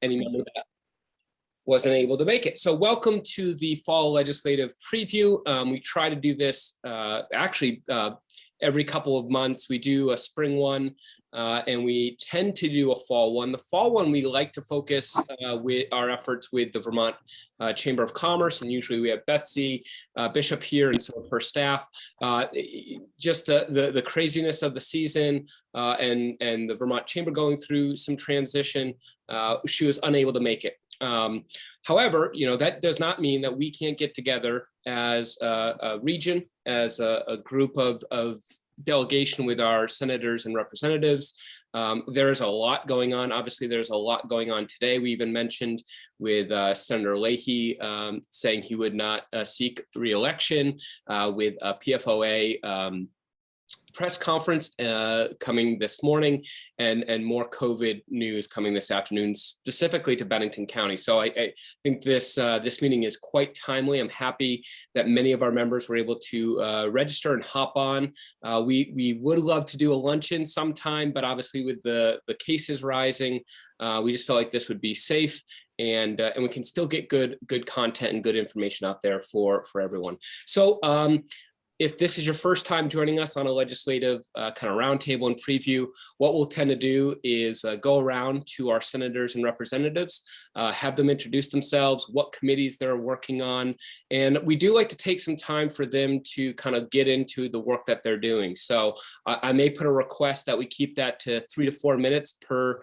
any member that wasn't able to make it. So welcome to the fall legislative preview. We try to do this every couple of months. We do a spring one and we tend to do a fall one. The fall one, we like to focus with our efforts with the Vermont Chamber of Commerce, and usually we have Betsy Bishop here and some of her staff. Just the craziness of the season and the Vermont Chamber going through some transition, she was unable to make it. However, that does not mean that we can't get together as a region, as a group of delegation with our senators and representatives. There is a lot going on. Obviously, there's a lot going on today. We even mentioned with Senator Leahy saying he would not seek re-election, with a PFOA press conference coming this morning, and more COVID news coming this afternoon, specifically to Bennington County. So I think this meeting is quite timely. I'm happy that many of our members were able to register and hop on. We would love to do a luncheon sometime, but obviously with the cases rising, we just felt like this would be safe. And we can still get good content and good information out there for everyone. So if this is your first time joining us on a legislative kind of roundtable and preview, what we'll tend to do is go around to our senators and representatives, have them introduce themselves, what committees they're working on. And we do like to take some time for them to kind of get into the work that they're doing. So I may put a request that we keep that to 3 to 4 minutes per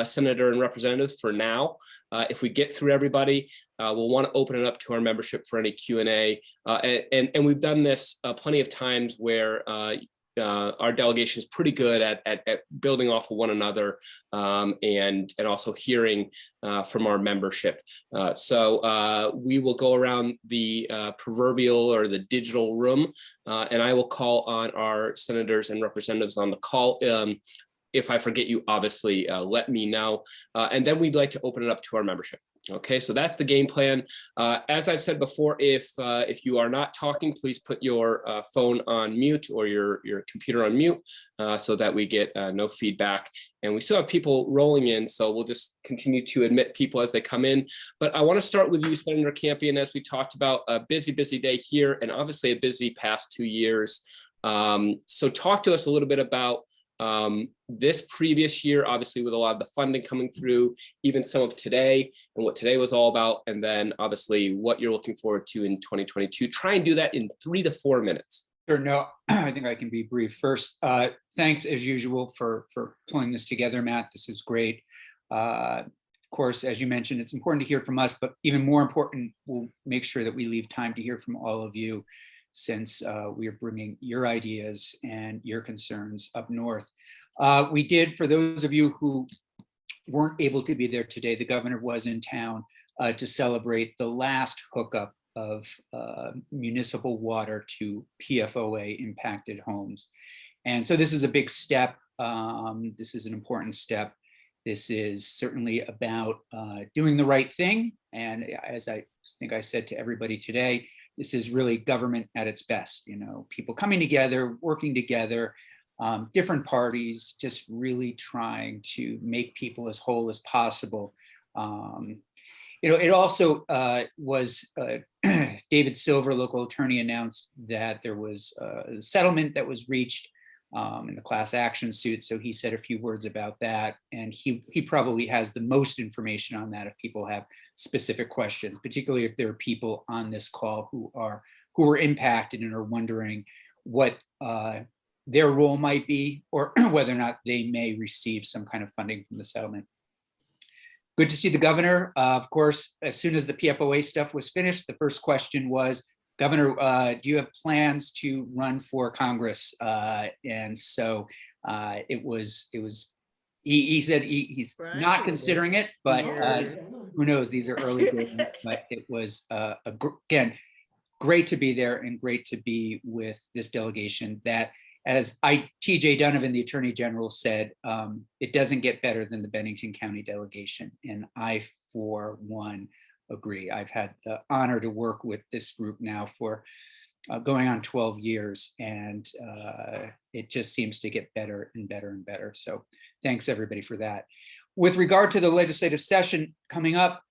senator and representative for now. If we get through everybody, we'll want to open it up to our membership for any Q&A. And we've done this plenty of times where our delegation is pretty good at building off of one another, and also hearing from our membership. So we will go around the proverbial or the digital room, and I will call on our senators and representatives on the call. If I forget you, obviously let me know. And then we'd like to open it up to our membership. Okay, so that's the game plan. As I've said before, if you are not talking, please put your phone on mute or your computer on mute so that we get no feedback. And we still have people rolling in, so we'll just continue to admit people as they come in. But I want to start with you, Senator Campion, as we talked about a busy day here, and obviously a busy past 2 years. So talk to us a little bit about this previous year, obviously with a lot of the funding coming through, even some of today and what today was all about, and then obviously what you're looking forward to in 2022. Try and do that in 3 to 4 minutes. Sure, no, I think I can be brief. First, thanks as usual for pulling this together, Matt. This is great. Of course, as you mentioned, it's important to hear from us, but even more important, we'll make sure that we leave time to hear from all of you, since we are bringing your ideas and your concerns up north. We did, for those of you who weren't able to be there today, the governor was in town to celebrate the last hookup of municipal water to PFOA impacted homes. And so this is a big step. This is an important step. This is certainly about doing the right thing. And as I think I said to everybody today, this is really government at its best, people coming together, working together, different parties, just really trying to make people as whole as possible. It also was David Silver, local attorney, announced that there was a settlement that was reached in the class action suit. So he said a few words about that, and he probably has the most information on that if people have specific questions, particularly if there are people on this call who are impacted and are wondering what their role might be, or whether or not they may receive some kind of funding from the settlement. Good to see the governor. Of course, as soon as the PFOA stuff was finished, the first question was, Governor, do you have plans to run for Congress? And so he said he's not considering it, but who knows, these are early days. But it was, again, great to be there and great to be with this delegation that, as TJ Donovan, the Attorney General, said, it doesn't get better than the Bennington County delegation. And I, for one, agree. I've had the honor to work with this group now for going on 12 years, and it just seems to get better and better and better. So thanks everybody for that. with regard to the legislative session coming up,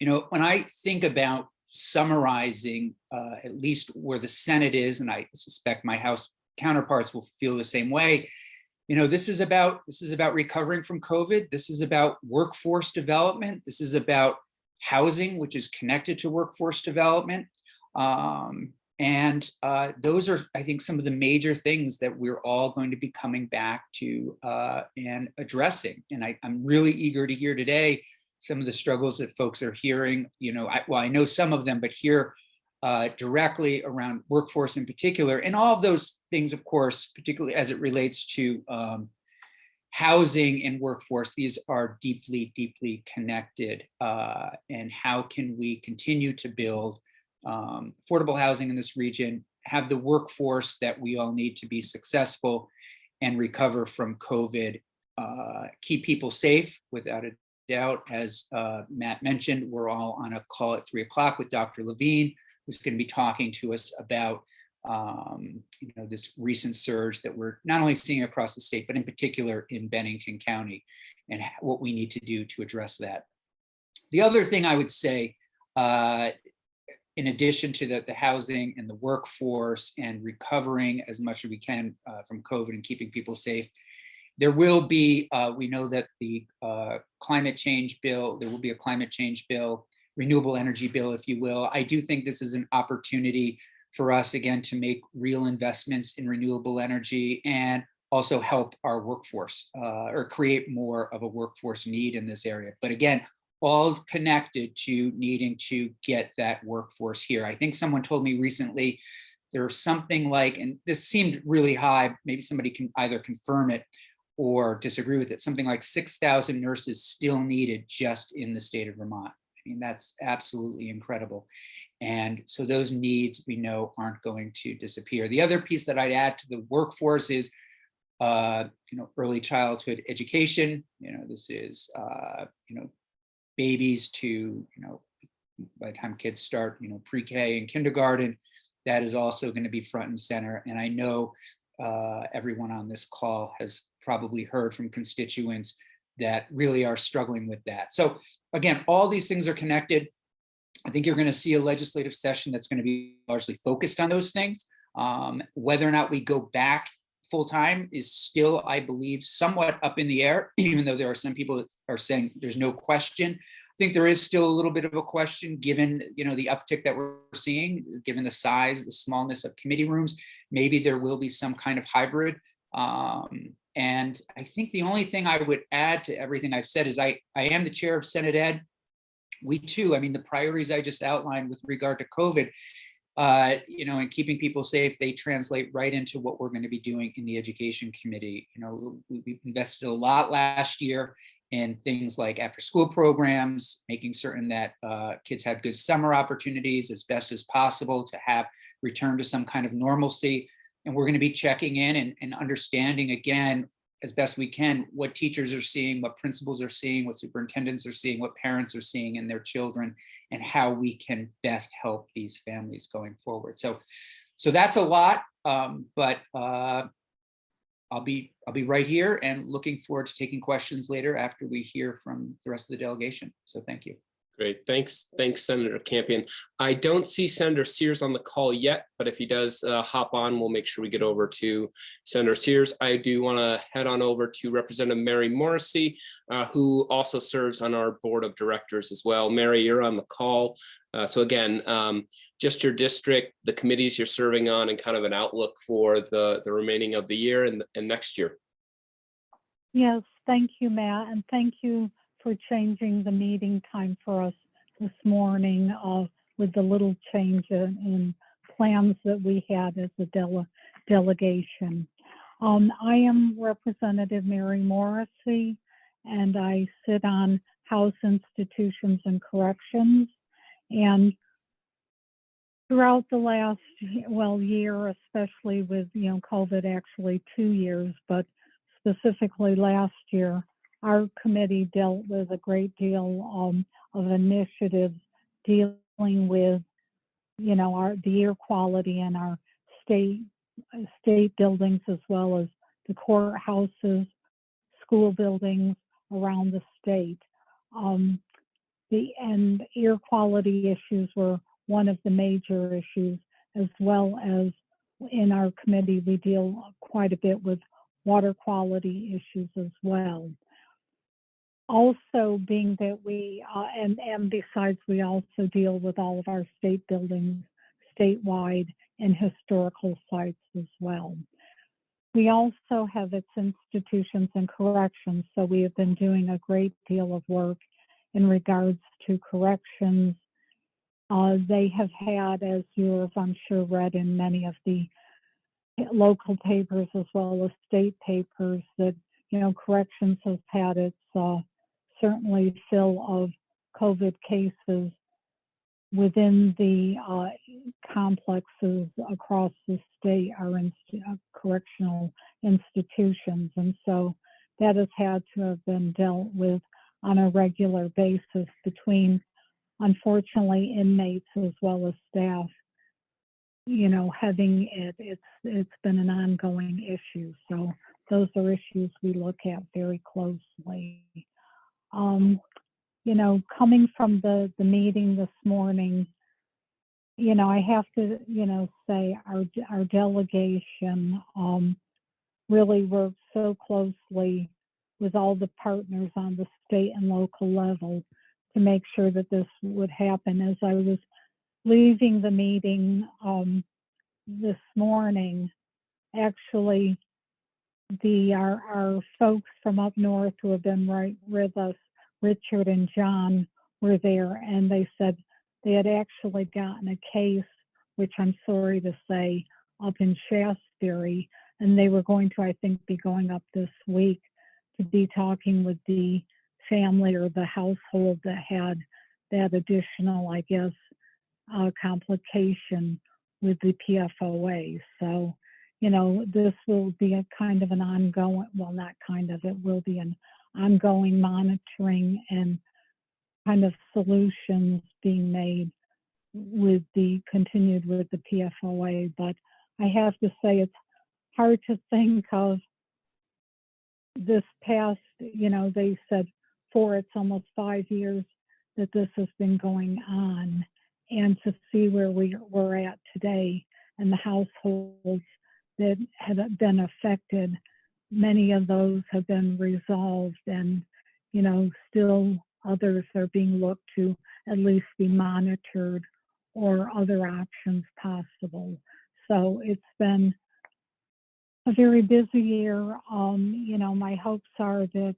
when I think about summarizing at least where the Senate is, and I suspect my House counterparts will feel the same way, this is about recovering from COVID. This is about workforce development. This is about housing, which is connected to workforce development. And those are, I think, some of the major things that we're all going to be coming back to and addressing. And I'm really eager to hear today some of the struggles that folks are hearing. I know some of them, but hear directly around workforce in particular, and all of those things, of course, particularly as it relates to housing and workforce. These are deeply, deeply connected. And how can we continue to build affordable housing in this region, have the workforce that we all need to be successful and recover from COVID, keep people safe without a doubt. As Matt mentioned, we're all on a call at 3 o'clock with Dr. Levine, who's going to be talking to us about this recent surge that we're not only seeing across the state, but in particular in Bennington County, and what we need to do to address that. The other thing I would say, in addition to the housing and the workforce and recovering as much as we can from COVID and keeping people safe, there will be, we know that the climate change bill, there will be a climate change bill, renewable energy bill, if you will. I do think this is an opportunity for us, again, to make real investments in renewable energy and also help our workforce or create more of a workforce need in this area. But again, all connected to needing to get that workforce here. I think someone told me recently there's something like, and this seemed really high, maybe somebody can either confirm it or disagree with it, something like 6,000 nurses still needed just in the state of Vermont. I mean, that's absolutely incredible. And so those needs we know aren't going to disappear. The other piece that I'd add to the workforce is, early childhood education. This is, babies to, by the time kids start, pre-K and kindergarten, that is also going to be front and center. And I know everyone on this call has probably heard from constituents that really are struggling with that. So again, all these things are connected. I think you're going to see a legislative session that's going to be largely focused on those things. Whether or not we go back full-time is still, I believe, somewhat up in the air, even though there are some people that are saying there's no question. I think there is still a little bit of a question given, the uptick that we're seeing, given the size, the smallness of committee rooms. Maybe there will be some kind of hybrid. And I think the only thing I would add to everything I've said is I am the chair of Senate Ed. We too, the priorities I just outlined with regard to COVID, and keeping people safe, they translate right into what we're going to be doing in the Education Committee. We invested a lot last year in things like after-school programs, making certain that kids have good summer opportunities as best as possible to have return to some kind of normalcy. And we're going to be checking in and understanding, again, as best we can, what teachers are seeing, what principals are seeing, what superintendents are seeing, what parents are seeing in their children, and how we can best help these families going forward. So that's a lot, but I'll be right here and looking forward to taking questions later after we hear from the rest of the delegation. So thank you. Great. Thanks, Senator Campion. I don't see Senator Sears on the call yet, but if he does hop on, we'll make sure we get over to Senator Sears. I do want to head on over to Representative Mary Morrissey, who also serves on our board of directors as well. Mary, you're on the call. So again, just your district, the committees you're serving on, and kind of an outlook for the remaining of the year and next year. Yes, thank you, Matt, and thank you for changing the meeting time for us this morning with the little change in plans that we had as a delegation. I am Representative Mary Morrissey, and I sit on House Institutions and Corrections. And throughout the last, year, especially with, COVID, actually 2 years, but specifically last year, our committee dealt with a great deal of initiatives dealing with, the air quality in our state buildings, as well as the courthouses, school buildings, around the state. And air quality issues were one of the major issues, as well as in our committee, we deal quite a bit with water quality issues as well. Also, being that we, and besides, we also deal with all of our state buildings statewide and historical sites as well. We also have its institutions and corrections, so we have been doing a great deal of work in regards to corrections. They have had, as you have, I'm sure, read in many of the local papers as well as state papers, that, you know, corrections has had its certainly fill of COVID cases within the complexes across the state, our correctional institutions. And so that has had to have been dealt with on a regular basis between, unfortunately, inmates as well as staff, you know, having it's been an ongoing issue. So those are issues we look at very closely. You know, coming from the meeting this morning, you know, I have to, you know, say our delegation really worked so closely with all the partners on the state and local level to make sure that this would happen. As I was leaving the meeting this morning, actually, our folks from up north who have been right with us, Richard and John, were there, and they said they had actually gotten a case, which I'm sorry to say, up in Shasberry, and they were going to, I think, be going up this week to be talking with the family or the household that had that additional, I guess, complication with the PFOA. So, you know, this will be a kind of an ongoing, well, not kind of, it will be an ongoing monitoring and kind of solutions being made with the continued with the PFOA. But I have to say, it's hard to think of this past, you know, they said it's almost 5 years that this has been going on, and to see where we're at today and the households that have been affected, many of those have been resolved, and, you know, still others are being looked to at least be monitored or other options possible. So it's been a very busy year. You know, my hopes are that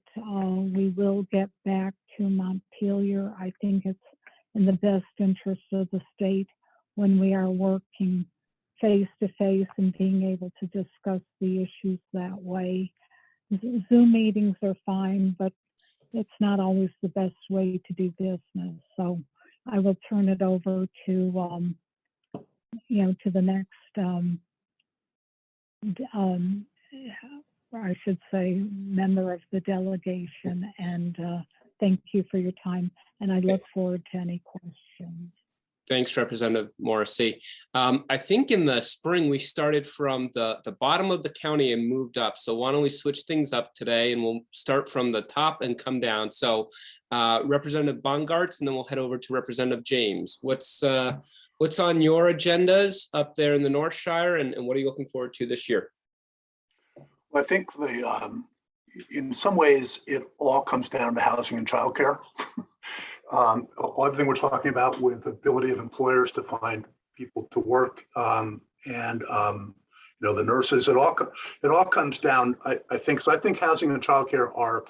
we will get back to Montpelier. I think it's in the best interest of the state when we are working face to face and being able to discuss the issues that way. Zoom meetings are fine, but it's not always the best way to do business. So I will turn it over to, you know, to the next, I should say, member of the delegation. And thank you for your time. And I look forward to any questions. Thanks, Representative Morrissey. I think in the spring, we started from the bottom of the county and moved up. So why don't we switch things up today, and we'll start from the top and come down. So Representative Bongartz, and then we'll head over to Representative James. What's on your agendas up there in the North Shire, and what are you looking forward to this year? Well, I think in some ways, it all comes down to housing and childcare. Everything we're talking about with the ability of employers to find people to work, and you know, the nurses, it all comes down. I think so. I think housing and childcare are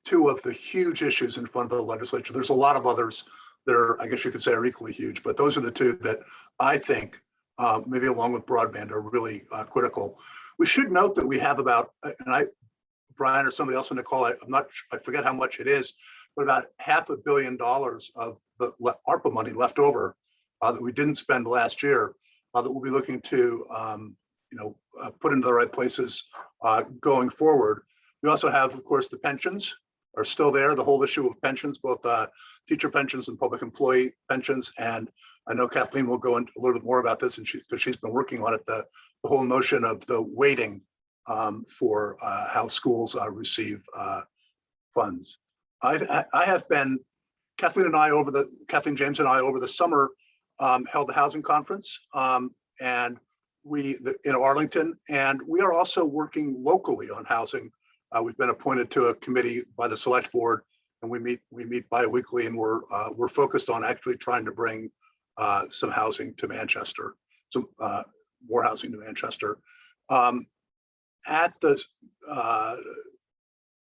two of the huge issues in front of the legislature. There's a lot of others that are, I guess you could say, are equally huge, but those are the two that I think, maybe along with broadband, are really critical. We should note that we have about, and Brian or somebody else on the call, I forget how much it is, but about $500 million of the ARPA money left over that we didn't spend last year, that we'll be looking to, you know, put into the right places going forward. We also have, of course, the pensions are still there. The whole issue of pensions, both teacher pensions and public employee pensions. And I know Kathleen will go into a little bit more about this, and because she's been working on it, the whole notion of the weighting for how schools receive funds. I have been, Kathleen James and I over the summer held the housing conference and in Arlington, and we are also working locally on housing. We've been appointed to a committee by the select board, and we meet bi-weekly, and we're focused on actually trying to bring some housing to Manchester, some more housing to Manchester. At the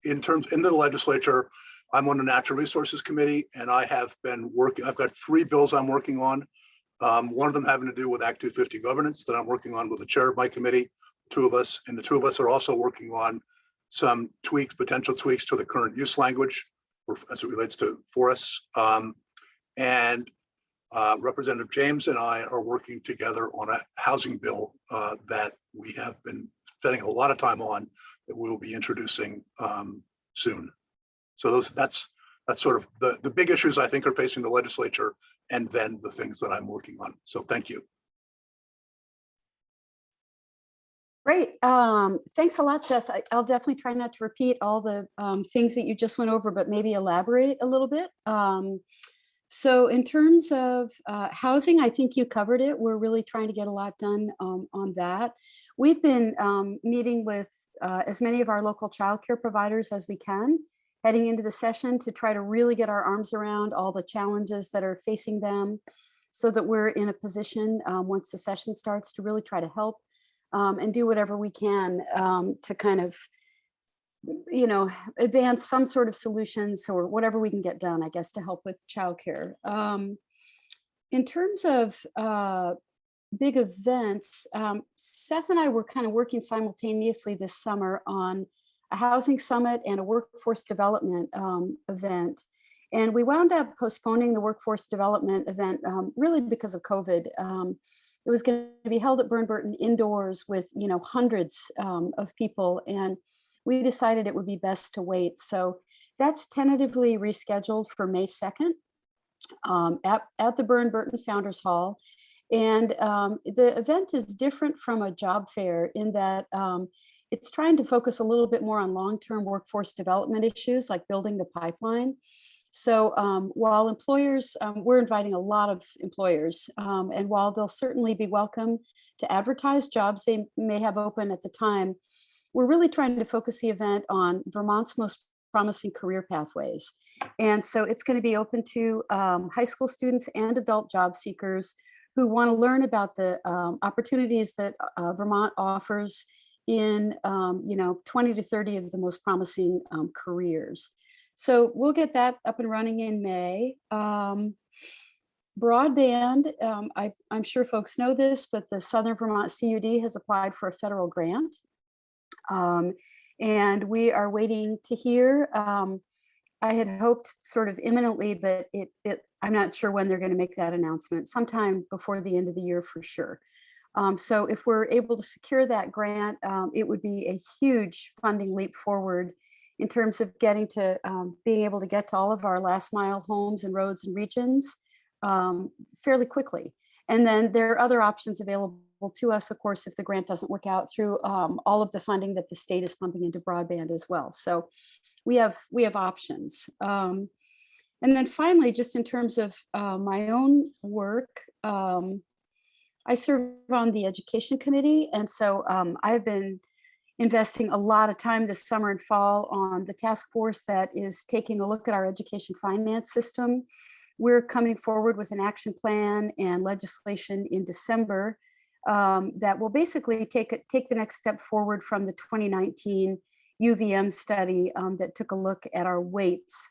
in the legislature, I'm on the Natural Resources Committee, and I have been working. I've got 3 bills I'm working on. One of them having to do with Act 250 governance that I'm working on with the chair of my committee, 2 of us, and the 2 of us are also working on some potential tweaks to the current use language as it relates to forests. And Representative James and I are working together on a housing bill that we have been spending a lot of time on, that we will be introducing soon. So that's sort of the big issues I think are facing the legislature, and then the things that I'm working on. So thank you. Great. Thanks a lot, Seth. I'll definitely try not to repeat all the things that you just went over, but maybe elaborate a little bit. So in terms of housing, I think you covered it. We're really trying to get a lot done on that. We've been meeting with as many of our local childcare providers as we can, heading into the session to try to really get our arms around all the challenges that are facing them, so that we're in a position once the session starts to really try to help and do whatever we can to kind of, advance some sort of solutions or whatever we can get done, I guess, to help with childcare. In terms of big events, Seth and I were kind of working simultaneously this summer on a housing summit and a workforce development event. And we wound up postponing the workforce development event really because of COVID. It was going to be held at Burton indoors with, hundreds of people. And we decided it would be best to wait. So that's tentatively rescheduled for May 2nd at the Burton Founders Hall. And the event is different from a job fair in that it's trying to focus a little bit more on long-term workforce development issues like building the pipeline. So while employers, we're inviting a lot of employers, and while they'll certainly be welcome to advertise jobs they may have open at the time, we're really trying to focus the event on Vermont's most promising career pathways. And so it's going to be open to high school students and adult job seekers who want to learn about the opportunities that Vermont offers in 20 to 30 of the most promising careers. So we'll get that up and running in May. Broadband, I'm sure folks know this, but the Southern Vermont CUD has applied for a federal grant. And we are waiting to hear. I had hoped sort of imminently, but I'm not sure when they're going to make that announcement, sometime before the end of the year for sure. So if we're able to secure that grant, it would be a huge funding leap forward in terms of getting to being able to get to all of our last mile homes and roads and regions fairly quickly. And then there are other options available to us, of course, if the grant doesn't work out, through all of the funding that the state is pumping into broadband as well. So we have options. And then finally, just in terms of my own work, I serve on the education committee. And so I've been investing a lot of time this summer and fall on the task force that is taking a look at our education finance system. We're coming forward with an action plan and legislation in December that will basically take the next step forward from the 2019 UVM study that took a look at our weights,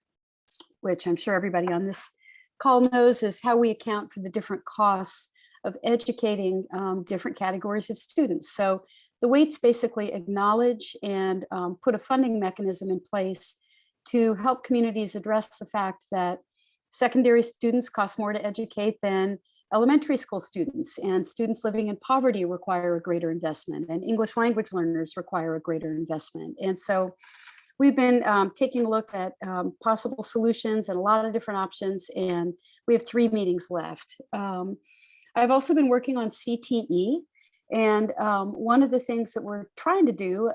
which I'm sure everybody on this call knows is how we account for the different costs of educating different categories of students. So the weights basically acknowledge and put a funding mechanism in place to help communities address the fact that secondary students cost more to educate than elementary school students, and students living in poverty require a greater investment, and English language learners require a greater investment. And so we've been taking a look at possible solutions and a lot of different options, and we have 3 meetings left. I've also been working on CTE, and one of the things that we're trying to do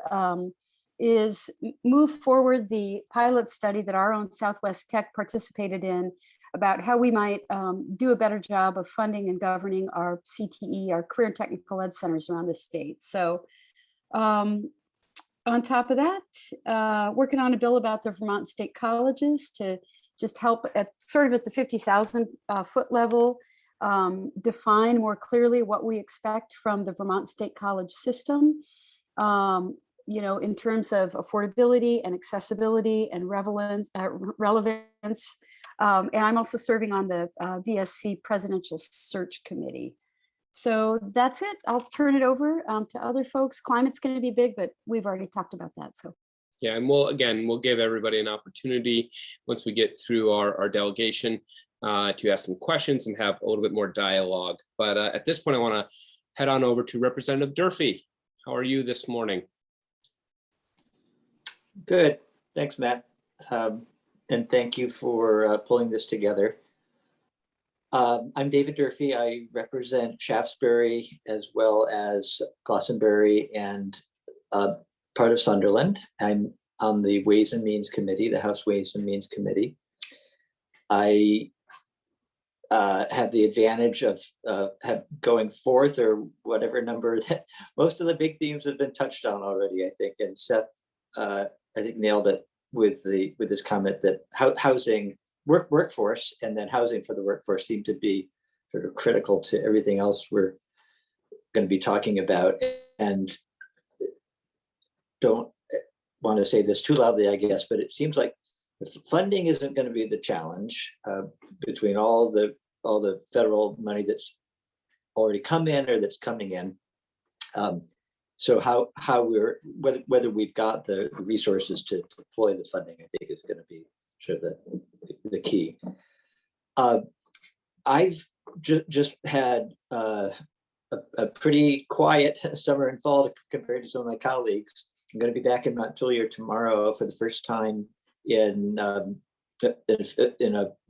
is move forward the pilot study that our own Southwest Tech participated in about how we might do a better job of funding and governing our CTE, our career and technical ed centers around the state. So on top of that, working on a bill about the Vermont State Colleges to just help at sort of at the 50,000 foot level, define more clearly what we expect from the Vermont State College system, you know, in terms of affordability and accessibility and relevance. And I'm also serving on the VSC Presidential Search Committee. So that's it. I'll turn it over to other folks. Climate's going to be big, but we've already talked about that. So. Yeah, and we'll give everybody an opportunity once we get through our delegation to ask some questions and have a little bit more dialogue. But at this point, I want to head on over to Representative Durfee. How are you this morning? Good. Thanks, Matt. And thank you for pulling this together. I'm David Durfee. I represent Shaftesbury as well as Glastonbury and part of Sunderland. I'm on the Ways and Means Committee, the House Ways and Means Committee. I have the advantage of going fourth or whatever number that most of the big themes have been touched on already, I think. And Seth, I think, nailed it with this comment that housing, workforce, and then housing for the workforce seem to be sort of critical to everything else we're going to be talking about. And don't want to say this too loudly, I guess, but it seems like funding isn't going to be the challenge between all the federal money that's already come in or that's coming in. So how we're whether we've got the resources to deploy the funding, I think, is going to be sort of the key. I've just had a pretty quiet summer and fall compared to some of my colleagues. I'm going to be back in Montpelier tomorrow for the first time in an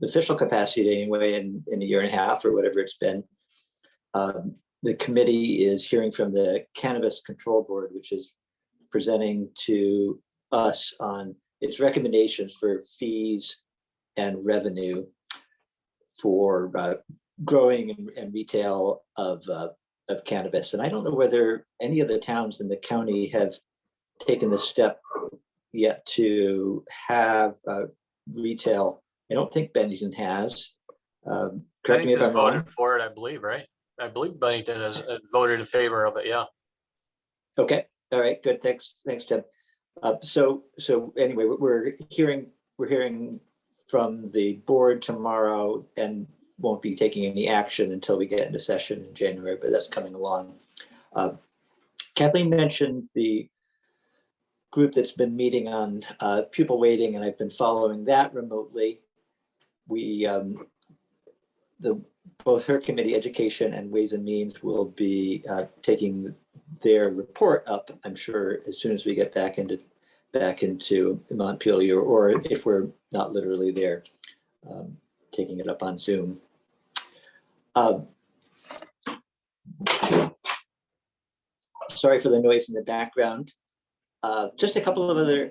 official capacity anyway, in a year and a half or whatever it's been. The committee is hearing from the Cannabis Control Board, which is presenting to us on its recommendations for fees and revenue for growing and retail of cannabis. And I don't know whether any of the towns in the county have taken the step yet to have retail. I don't think Bennington has. Correct me if I'm wrong. Voted for it, I believe, right? I believe Bennington has voted in favor of it. Yeah. Okay. All right. Good. Thanks, Tim. So anyway, we're hearing from the board tomorrow, and won't be taking any action until we get into session in January. But that's coming along. Kathleen mentioned the group that's been meeting on pupil weighting, and I've been following that remotely. We both her committee, Education and Ways and Means, will be taking their report up, I'm sure, as soon as we get back into Montpelier, or if we're not literally there, taking it up on Zoom. Sorry for the noise in the background. Just a couple of other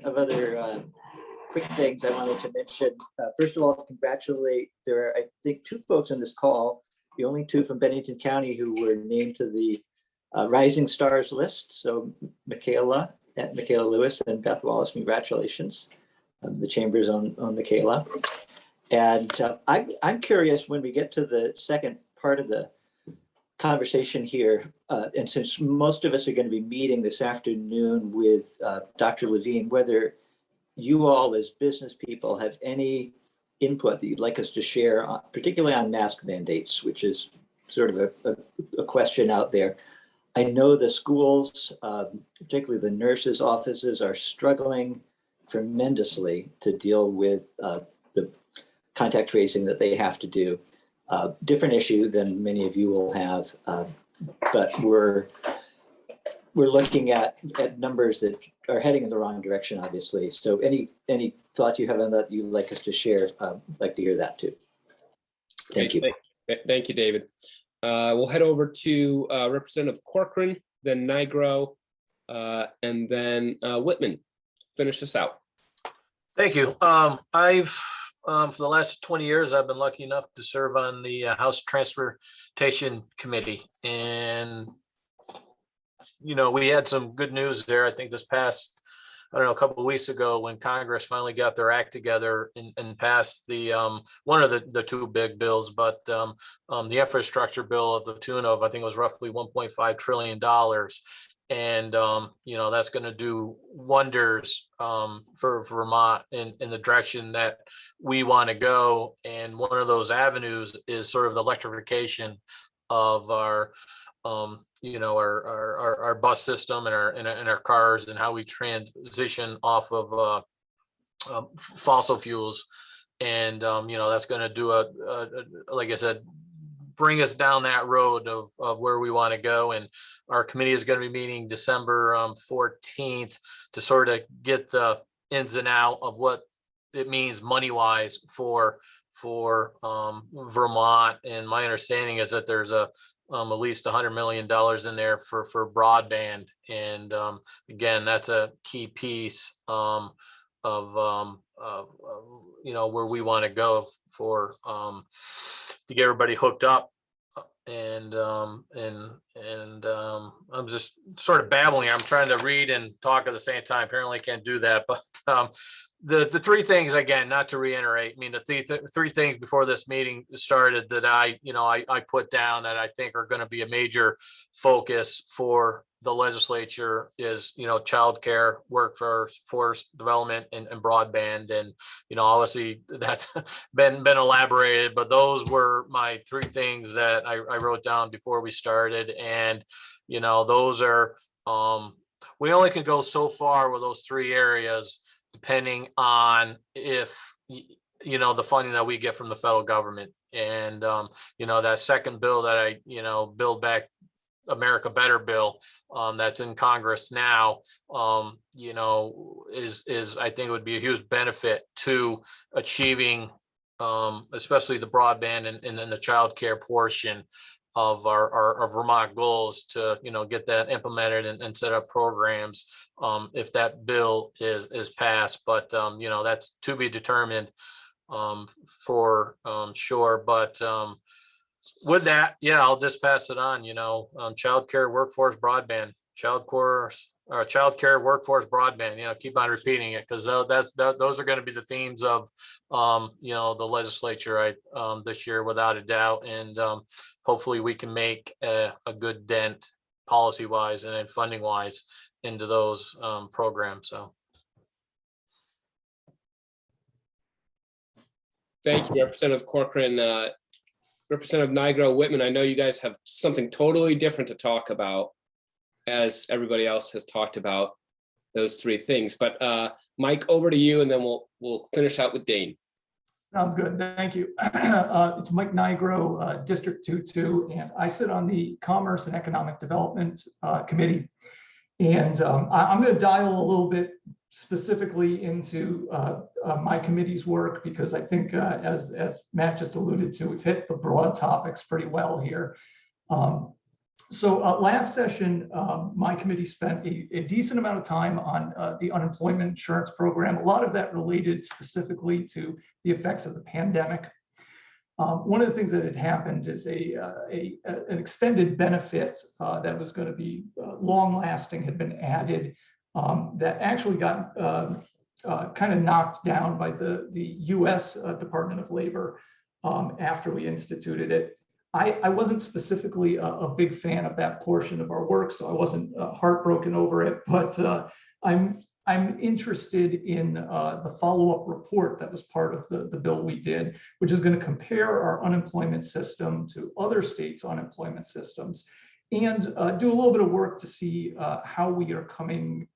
quick things I wanted to mention. First of all, congratulate, there are, I think, 2 folks on this call, the only 2 from Bennington County who were named to the Rising Stars list. So Michaela Lewis and Beth Wallace, congratulations. The Chamber's on Michaela. And I'm curious, when we get to the second part of the conversation here, and since most of us are going to be meeting this afternoon with Dr. Levine, whether you all as business people have any input that you'd like us to share, particularly on mask mandates, which is sort of a question out there. I know the schools, particularly the nurses' offices, are struggling tremendously to deal with the contact tracing that they have to do. Different issue than many of you will have, but we're looking at numbers that are heading in the wrong direction, obviously. So any thoughts you have on that you'd like us to share, I'd like to hear that too. Thank you. Thank you, David. We'll head over to Representative Corcoran, then Nigro, and then Whitman. finish us out. Thank you. I've for the last 20 years, I've been lucky enough to serve on the House Transportation Committee, and we had some good news there. I think this past, I don't know, a couple of weeks ago, when Congress finally got their act together and passed the one of the two big bills, but the infrastructure bill of the tune of, I think it was roughly $1.5 trillion. And that's going to do wonders for Vermont in the direction that we want to go. And one of those avenues is sort of the electrification of our our bus system and our cars, and how we transition off of fossil fuels. And that's going to do like I said, bring us down that road of where we want to go. And our committee is going to be meeting December 14th to sort of get the ins and out of what it means money wise for Vermont. And my understanding is that there's at least $100 million in there for broadband. And again, that's a key piece of where we want to go for to get everybody hooked up. And I'm just sort of babbling. I'm trying to read and talk at the same time. Apparently I can't do that. But the three things, again, not to reiterate, I mean, the three things before this meeting started that I put down that I think are going to be a major focus for the legislature is, childcare, workforce development, and broadband. And, obviously that's been elaborated, but those were my three things that I wrote down before we started. And, those are, we only can go so far with those three areas, depending on if, the funding that we get from the federal government. And, that second bill that I, Build Back America Better bill that's in Congress now, is I think it would be a huge benefit to achieving, especially the broadband and the child care portion of our Vermont goals to, get that implemented and set up programs if that bill is passed. But, that's to be determined for sure. But with that, yeah, I'll just pass it on. Childcare, workforce, broadband, childcare, workforce, broadband. Keep on repeating it, because those are going to be the themes of the legislature this year, without a doubt. And hopefully we can make a good dent policy wise and funding wise into those programs. So. Thank you, Representative Corcoran. Representative Nigro, Whitman, I know you guys have something totally different to talk about, as everybody else has talked about those three things. But Mike, over to you, and then we'll finish out with Dane. Sounds good. Thank you. It's Mike Nigro, District 2-2, and I sit on the Commerce and Economic Development Committee. And I'm going to dial a little bit specifically into my committee's work, because I think, as Matt just alluded to, we've hit the broad topics pretty well here. So last session, my committee spent a decent amount of time on the unemployment insurance program. A lot of that related specifically to the effects of the pandemic. One of the things that had happened is an extended benefit that was going to be long-lasting had been added, that actually got kind of knocked down by the U.S. Department of Labor after we instituted it. I wasn't specifically a big fan of that portion of our work, so I wasn't heartbroken over it, but I'm interested in the follow-up report that was part of the bill we did, which is going to compare our unemployment system to other states' unemployment systems, and do a little bit of work to see how we are coming,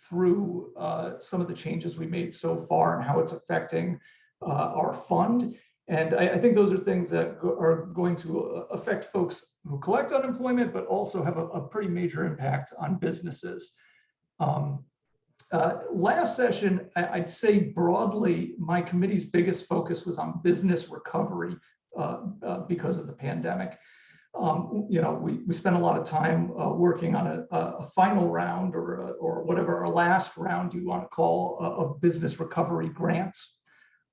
through some of the changes we made so far and how it's affecting our fund. And I think those are things that are going to affect folks who collect unemployment, but also have a pretty major impact on businesses. Last session, I'd say broadly, my committee's biggest focus was on business recovery because of the pandemic. You know, we spent a lot of time working on a final round or whatever, our last round you want to call of business recovery grants.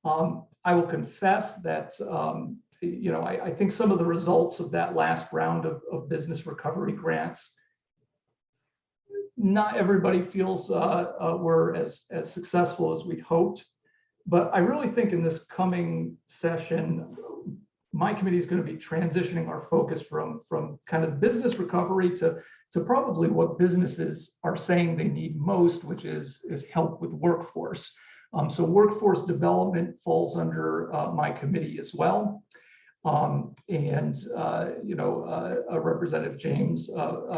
I will confess that, you know, I think some of the results of that last round of business recovery grants, not everybody feels were as successful as we'd hoped. But I really think in this coming session, my committee is going to be transitioning our focus from kind of business recovery to probably what businesses are saying they need most, which is help with workforce. So workforce development falls under my committee as well. You know, Representative James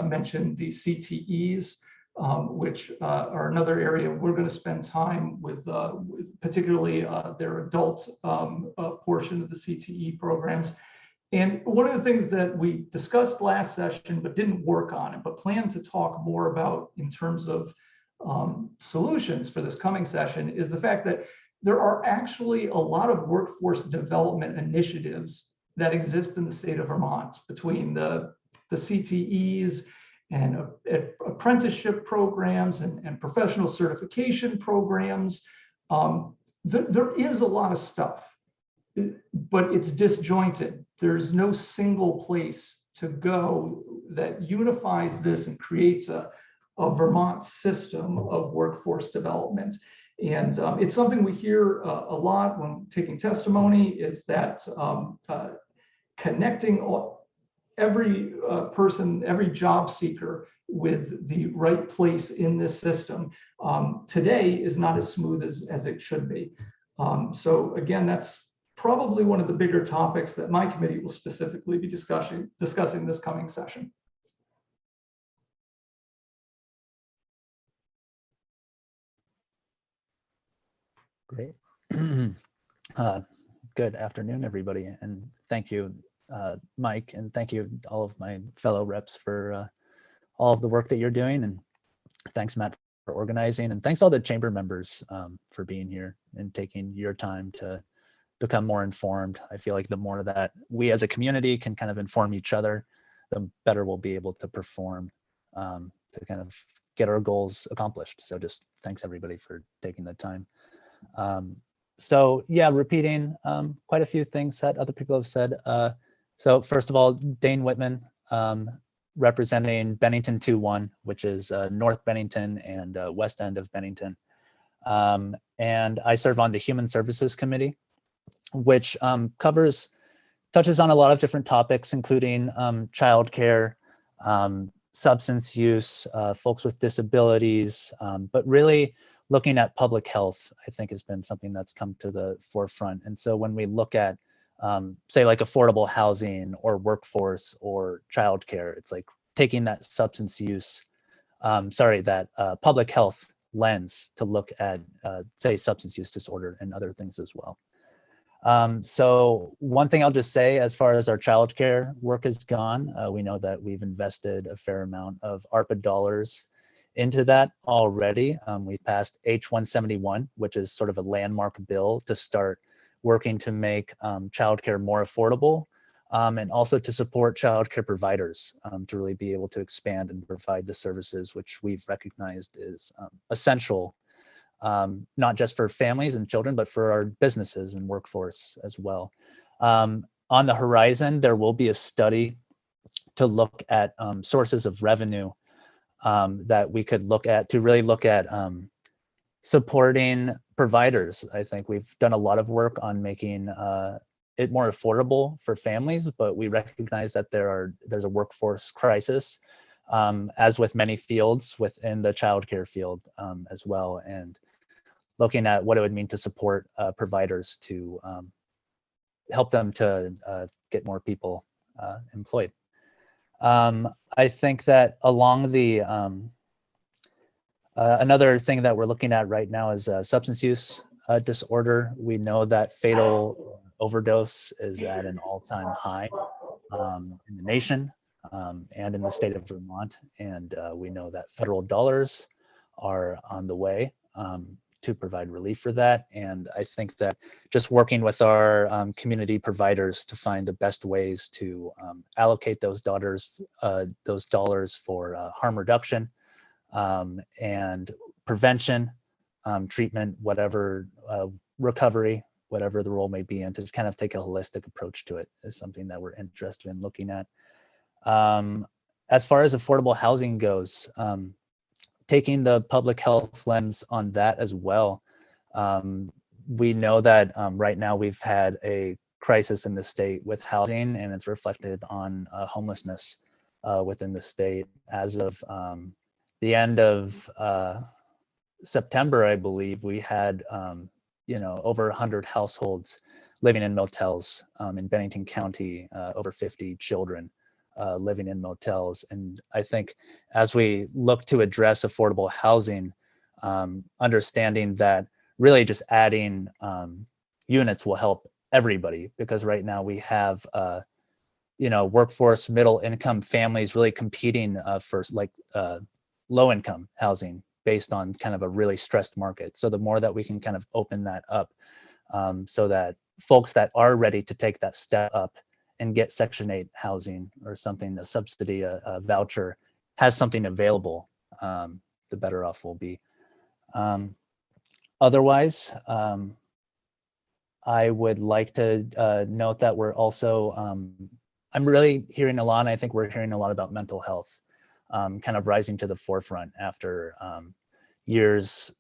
mentioned the CTEs, which are another area we're going to spend time with particularly their adult portion of the CTE programs. And one of the things that we discussed last session but didn't work on it, but plan to talk more about in terms of solutions for this coming session, is the fact that there are actually a lot of workforce development initiatives that exist in the state of Vermont between the CTEs and apprenticeship programs and professional certification programs. There is a lot of stuff, but it's disjointed. There's no single place to go that unifies this and creates a Vermont system of workforce development. And it's something we hear a lot when taking testimony, is that connecting every person, every job seeker with the right place in this system today is not as smooth as it should be. So again, that's probably one of the bigger topics that my committee will specifically be discussing this coming session. Great. Good afternoon, everybody, and thank you, Mike, and thank you all of my fellow reps for all of the work that you're doing, and thanks, Matt, for organizing, and thanks all the chamber members for being here and taking your time to become more informed. I feel like the more that we as a community can kind of inform each other, the better we'll be able to perform to kind of get our goals accomplished. So just thanks everybody for taking the time. So yeah, repeating quite a few things that other people have said. So first of all, Dane Whitman, representing Bennington 2-1, which is North Bennington and West End of Bennington. And I serve on the Human Services Committee, which touches on a lot of different topics, including childcare, substance use, folks with disabilities, but really looking at public health, I think, has been something that's come to the forefront. And so when we look at, say, like affordable housing or workforce or childcare, it's like taking that substance use, that public health lens to look at, say, substance use disorder and other things as well. So one thing I'll just say, as far as our childcare work has gone, we know that we've invested a fair amount of ARPA dollars into that already. We passed H-171, which is sort of a landmark bill to start working to make childcare more affordable, and also to support childcare providers to really be able to expand and provide the services which we've recognized is essential, not just for families and children, but for our businesses and workforce as well. On the horizon, there will be a study to look at sources of revenue that we could look at to really look at supporting providers. I think we've done a lot of work on making it more affordable for families, but we recognize that there's a workforce crisis, as with many fields within the childcare field as well, and looking at what it would mean to support providers to help them to get more people employed. I think that along the another thing that we're looking at right now is substance use disorder. We know that fatal overdose is at an all-time high in the nation and in the state of Vermont, and we know that federal dollars are on the way to provide relief for that. And I think that just working with our community providers to find the best ways to allocate those dollars for harm reduction and prevention, treatment, whatever, recovery, whatever the role may be, and to kind of take a holistic approach to it is something that we're interested in looking at. As far as affordable housing goes, taking the public health lens on that as well. We know that right now we've had a crisis in the state with housing, and it's reflected on homelessness within the state. As of the end of September, I believe, we had over 100 households living in motels in Bennington County, over 50 children living in motels. And I think as we look to address affordable housing, understanding that really just adding units will help everybody, because right now we have workforce middle income families really competing for low income housing based on kind of a really stressed market. So the more that we can kind of open that up so that folks that are ready to take that step up and get Section 8 housing or something, a subsidy, a voucher, has something available, the better off we'll be. Otherwise, I would like to note that we're also, I'm really hearing a lot, and I think we're hearing a lot about mental health kind of rising to the forefront after years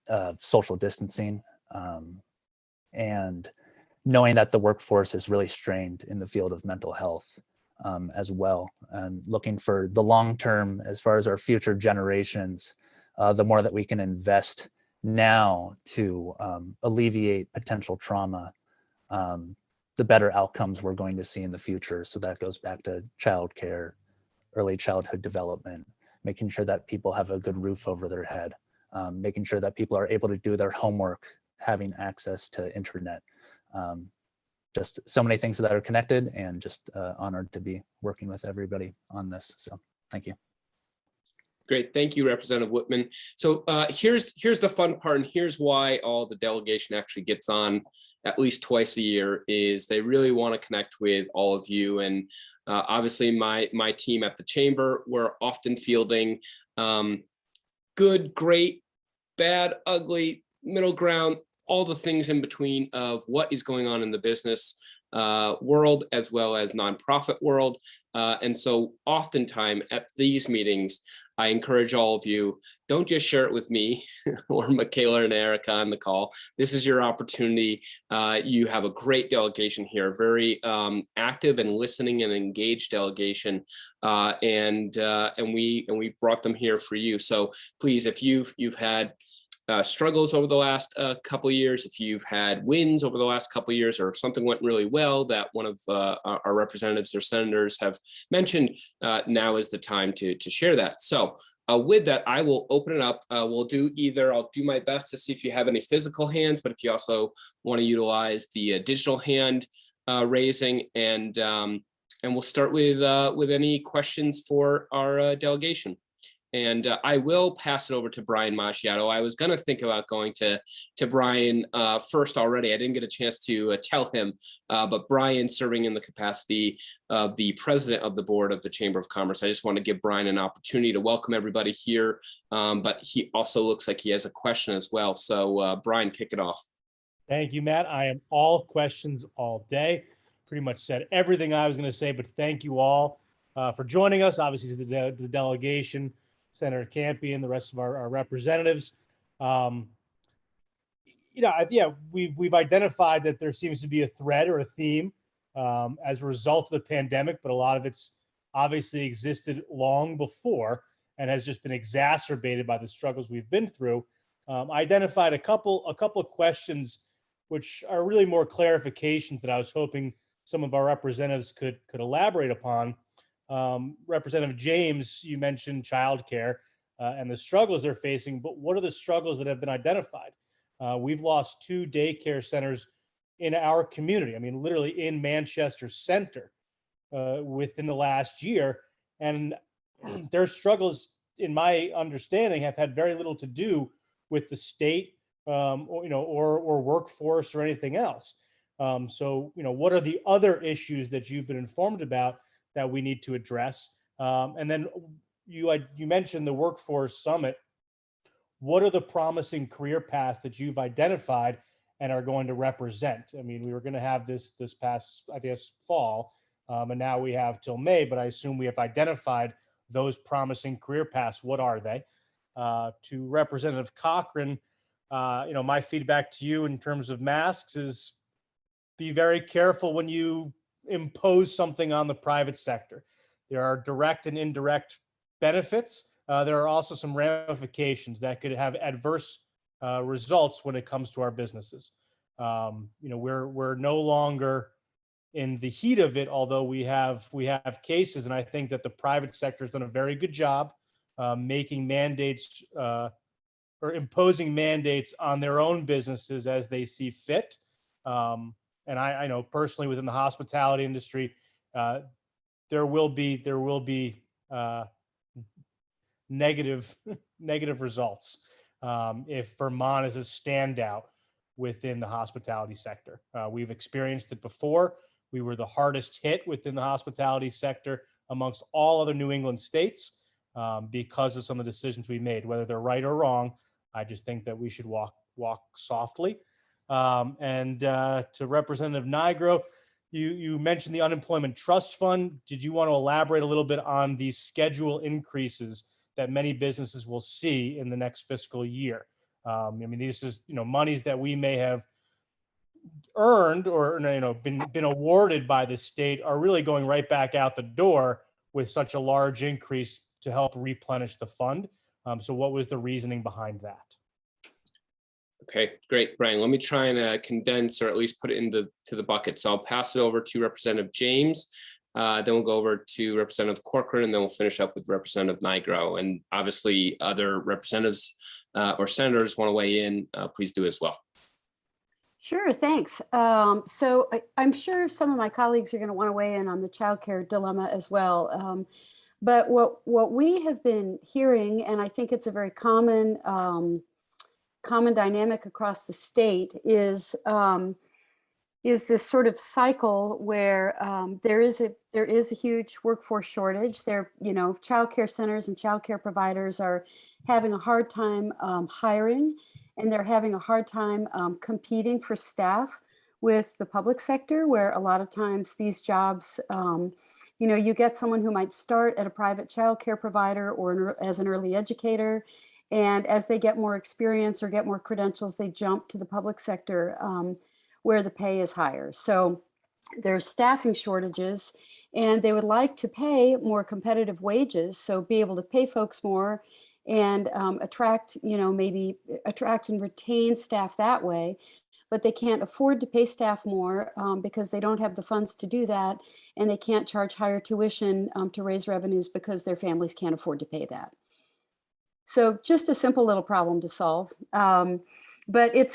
of social distancing and knowing that the workforce is really strained in the field of mental health as well, and looking for the long term as far as our future generations, the more that we can invest now to alleviate potential trauma, the better outcomes we're going to see in the future. So that goes back to childcare, early childhood development, making sure that people have a good roof over their head, making sure that people are able to do their homework, having access to internet. Just so many things that are connected, and just honored to be working with everybody on this. So thank you. Great, thank you, Representative Whitman. So here's the fun part, and here's why all the delegation actually gets on at least twice a year, is they really want to connect with all of you. And obviously my team at the Chamber, we're often fielding good, great, bad, ugly, middle ground, all the things in between of what is going on in the business world as well as nonprofit world. And so oftentimes at these meetings, I encourage all of you, don't just share it with me or Michaela and Erica on the call. This is your opportunity. You have a great delegation here, very active and listening and engaged delegation. And we brought them here for you. So please, if you've had struggles over the last couple of years, if you've had wins over the last couple of years, or if something went really well that one of our representatives or senators have mentioned, now is the time to share that. So with that, I will open it up. I'll do my best to see if you have any physical hands, but if you also want to utilize the digital hand raising, and we'll start with any questions for our delegation. And I will pass it over to Brian Maggiato. I was going to think about going to Brian first already. I didn't get a chance to tell him, but Brian, serving in the capacity of the president of the board of the Chamber of Commerce, I just want to give Brian an opportunity to welcome everybody here. But he also looks like he has a question as well. So Brian, kick it off. Thank you, Matt. I am all questions all day. Pretty much said everything I was going to say, but thank you all for joining us, obviously to the delegation, Senator Campy and the rest of our representatives. We've identified that there seems to be a thread or a theme as a result of the pandemic, but a lot of it's obviously existed long before and has just been exacerbated by the struggles we've been through. I identified a couple of questions which are really more clarifications that I was hoping some of our representatives could elaborate upon. Representative James, you mentioned childcare and the struggles they're facing, but what are the struggles that have been identified? We've lost 2 daycare centers in our community. I mean, literally in Manchester Center within the last year. And their struggles, in my understanding, have had very little to do with the state or workforce or anything else. So, what are the other issues that you've been informed about that we need to address? And then you mentioned the Workforce Summit. What are the promising career paths that you've identified and are going to represent? I mean, we were going to have this past, I guess, fall, and now we have till May, but I assume we have identified those promising career paths. What are they? To Representative Cochran, my feedback to you in terms of masks is be very careful when you impose something on the private sector. There are direct and indirect benefits. There are also some ramifications that could have adverse results when it comes to our businesses. We're no longer in the heat of it, although we have cases, and I think that the private sector has done a very good job making mandates or imposing mandates on their own businesses as they see fit. And I know personally within the hospitality industry, there will be negative results if Vermont is a standout within the hospitality sector. We've experienced it before. We were the hardest hit within the hospitality sector amongst all other New England states because of some of the decisions we made, whether they're right or wrong. I just think that we should walk softly. And to Representative Nigro, you mentioned the unemployment trust fund. Did you want to elaborate a little bit on these schedule increases that many businesses will see in the next fiscal year? This is monies that we may have earned or been awarded by the state are really going right back out the door with such a large increase to help replenish the fund. So what was the reasoning behind that? Okay, great, Brian. Let me try and condense or at least put it into the bucket. So I'll pass it over to Representative James. Then we'll go over to Representative Corcoran, and then we'll finish up with Representative Nigro. And obviously other representatives or senators want to weigh in, please do as well. Sure, thanks. So I'm sure some of my colleagues are going to want to weigh in on the childcare dilemma as well. But what we have been hearing, and I think it's a very common dynamic across the state, is this sort of cycle where there is a huge workforce shortage. Childcare centers and childcare providers are having a hard time hiring, and they're having a hard time competing for staff with the public sector, where a lot of times these jobs, you get someone who might start at a private childcare provider or as an early educator, and as they get more experience or get more credentials, they jump to the public sector where the pay is higher. So there's staffing shortages, and they would like to pay more competitive wages, so be able to pay folks more and attract and retain staff that way. But they can't afford to pay staff more because they don't have the funds to do that, and they can't charge higher tuition to raise revenues because their families can't afford to pay that. So just a simple little problem to solve. But it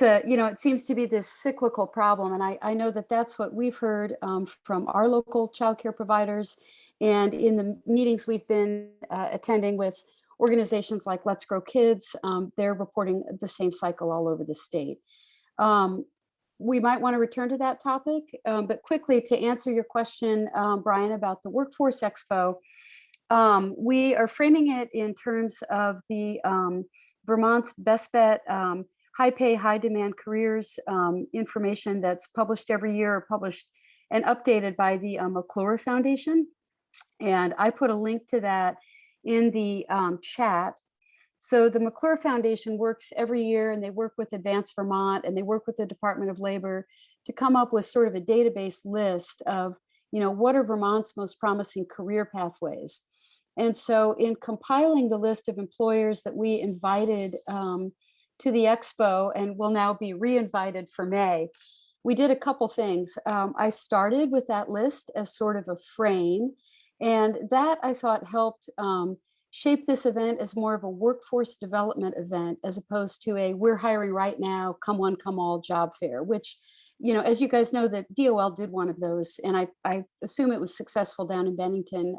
seems to be this cyclical problem. And I know that that's what we've heard from our local childcare providers. And in the meetings we've been attending with organizations like Let's Grow Kids, they're reporting the same cycle all over the state. We might want to return to that topic, but quickly to answer your question, Brian, about the Workforce Expo, we are framing it in terms of the Vermont's Best Bet high pay, high demand careers information that's published every year, published and updated by the McClure Foundation. And I put a link to that in the chat. So the McClure Foundation works every year, and they work with Advance Vermont, and they work with the Department of Labor to come up with sort of a database list of, what are Vermont's most promising career pathways. And so in compiling the list of employers that we invited to the expo and will now be re-invited for May, we did a couple things. I started with that list as sort of a frame, and that I thought helped shape this event as more of a workforce development event, as opposed to a we're hiring right now, come one, come all job fair, which, as you guys know, the DOL did one of those, and I assume it was successful down in Bennington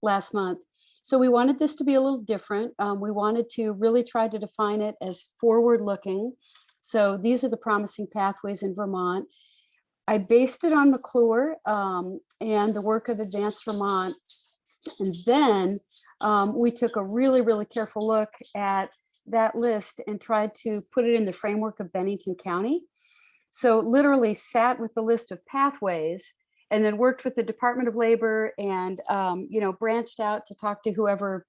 last month. So we wanted this to be a little different. We wanted to really try to define it as forward-looking. So these are the promising pathways in Vermont. I based it on McClure and the work of Advanced Vermont. And then we took a really, really careful look at that list and tried to put it in the framework of Bennington County. So literally sat with the list of pathways and then worked with the Department of Labor and, branched out to talk to whoever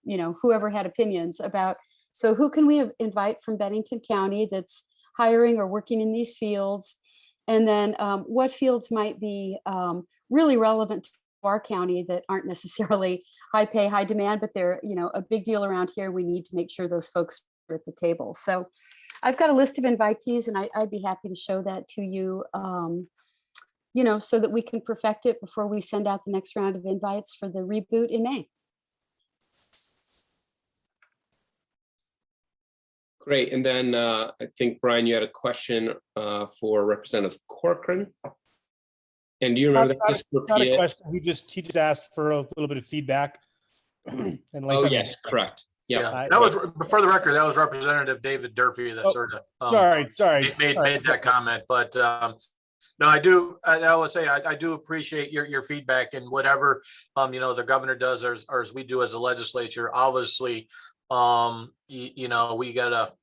had opinions about, so who can we invite from Bennington County that's hiring or working in these fields? And then what fields might be really relevant to our county that aren't necessarily high pay, high demand, but they're, a big deal around here. We need to make sure those folks are at the table. So I've got a list of invitees and I'd be happy to show that to you, so that we can perfect it before we send out the next round of invites for the reboot in May. Great. And then I think, Brian, you had a question for Representative Corcoran. And do you remember that? Just Not repeat a it. question. He just asked for a little bit of feedback. And like Oh, something- yes, correct. Yeah. That was, for the record, that was Representative David Durfee that sort of Sorry. made that comment. But no, I will say I do appreciate your feedback and whatever the governor does or as we do as a legislature. Obviously, we gotta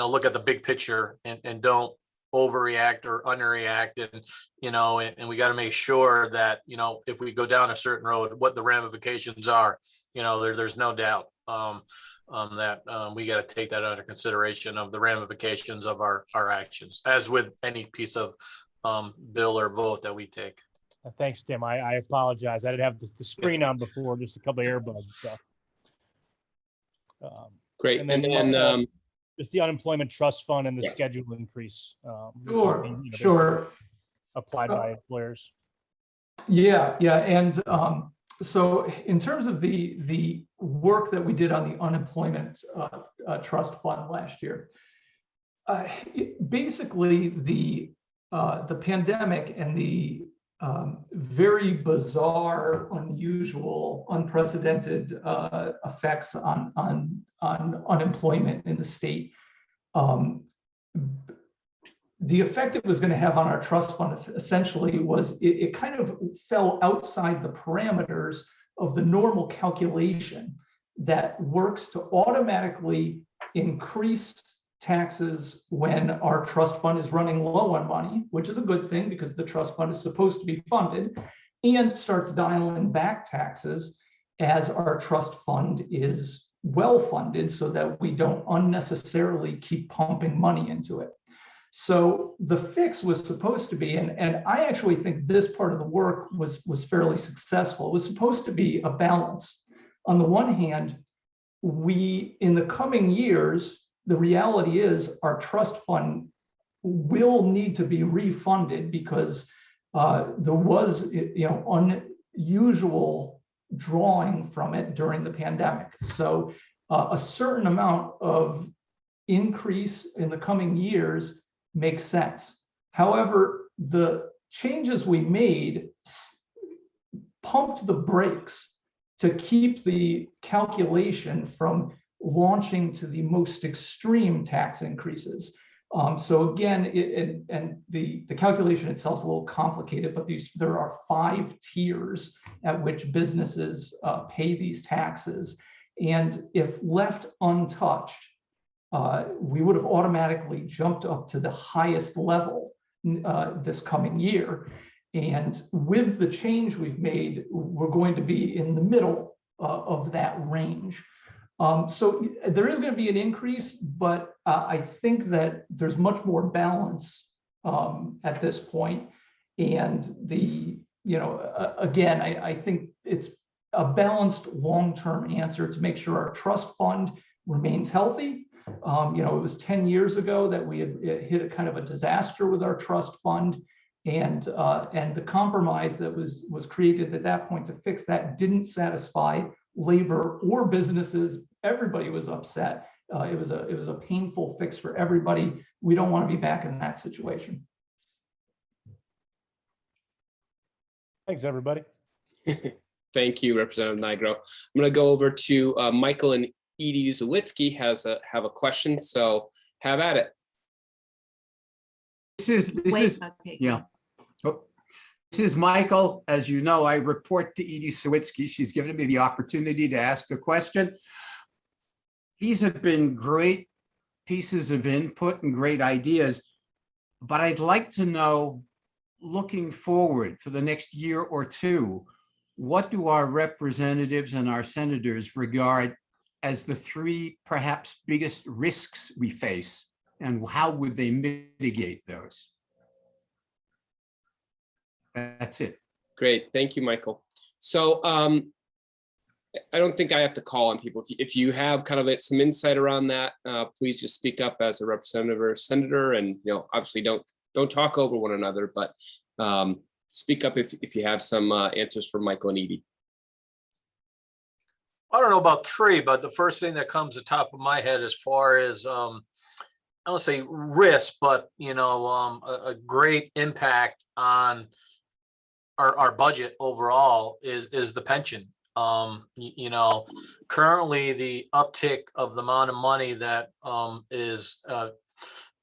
look at the big picture and don't overreact or underreact, and we got to make sure that if we go down a certain road, what the ramifications are. There's no doubt that we got to take that under consideration of the ramifications of our actions, as with any piece of bill or vote that we take. Thanks, Tim. I apologize. I didn't have the screen on before, just a couple of earbuds. So. Great. And then just the unemployment trust fund and the Yeah. schedule increase. Sure. Applied by employers. Yeah. And so in terms of the work that we did on the unemployment trust fund last year, basically the pandemic and the very bizarre, unusual, unprecedented effects on unemployment in the state. The effect it was going to have on our trust fund essentially was it kind of fell outside the parameters of the normal calculation that works to automatically increase taxes when our trust fund is running low on money, which is a good thing because the trust fund is supposed to be funded, and starts dialing back taxes as our trust fund is well funded so that we don't unnecessarily keep pumping money into it. So the fix was supposed to be, and I actually think this part of the work was fairly successful. It was supposed to be a balance. On the one hand, in the coming years, the reality is our trust fund will need to be refunded because there was unusual drawing from it during the pandemic. So a certain amount of increase in the coming years makes sense. However, the changes we made pumped the brakes to keep the calculation from launching to the most extreme tax increases. So again, the calculation itself is a little complicated, but there are 5 tiers at which businesses pay these taxes. And if left untouched, we would have automatically jumped up to the highest level this coming year. And with the change we've made, we're going to be in the middle of that range. So there is going to be an increase, but I think that there's much more balance at this point. And again, I think it's a balanced long-term answer to make sure our trust fund remains healthy. It was 10 years ago that we had hit a kind of a disaster with our trust fund, and the compromise that was created at that point to fix that didn't satisfy labor or businesses. Everybody was upset. It was a painful fix for everybody. We don't want to be back in that situation. Thanks, everybody. Thank you, Representative Nigro. I'm going to go over to Michael and Edie Zalitsky have a question, so have at it. This is yeah. Oh, this is Michael. As you know, I report to Edie Sawitsky. She's given me the opportunity to ask a question. These have been great pieces of input and great ideas, but I'd like to know, looking forward for the next year or two, what do our representatives and our senators regard as the three perhaps biggest risks we face, and how would they mitigate those? That's it. Great, thank you, Michael. So I don't think I have to call on people. If you have kind of some insight around that, please just speak up as a representative or a senator, and obviously don't talk over one another, but speak up if you have some answers for Michael and Edie. I don't know about three, but the first thing that comes to the top of my head as far as I don't say risk, but a great impact on our budget overall is the pension. Currently the uptick of the amount of money that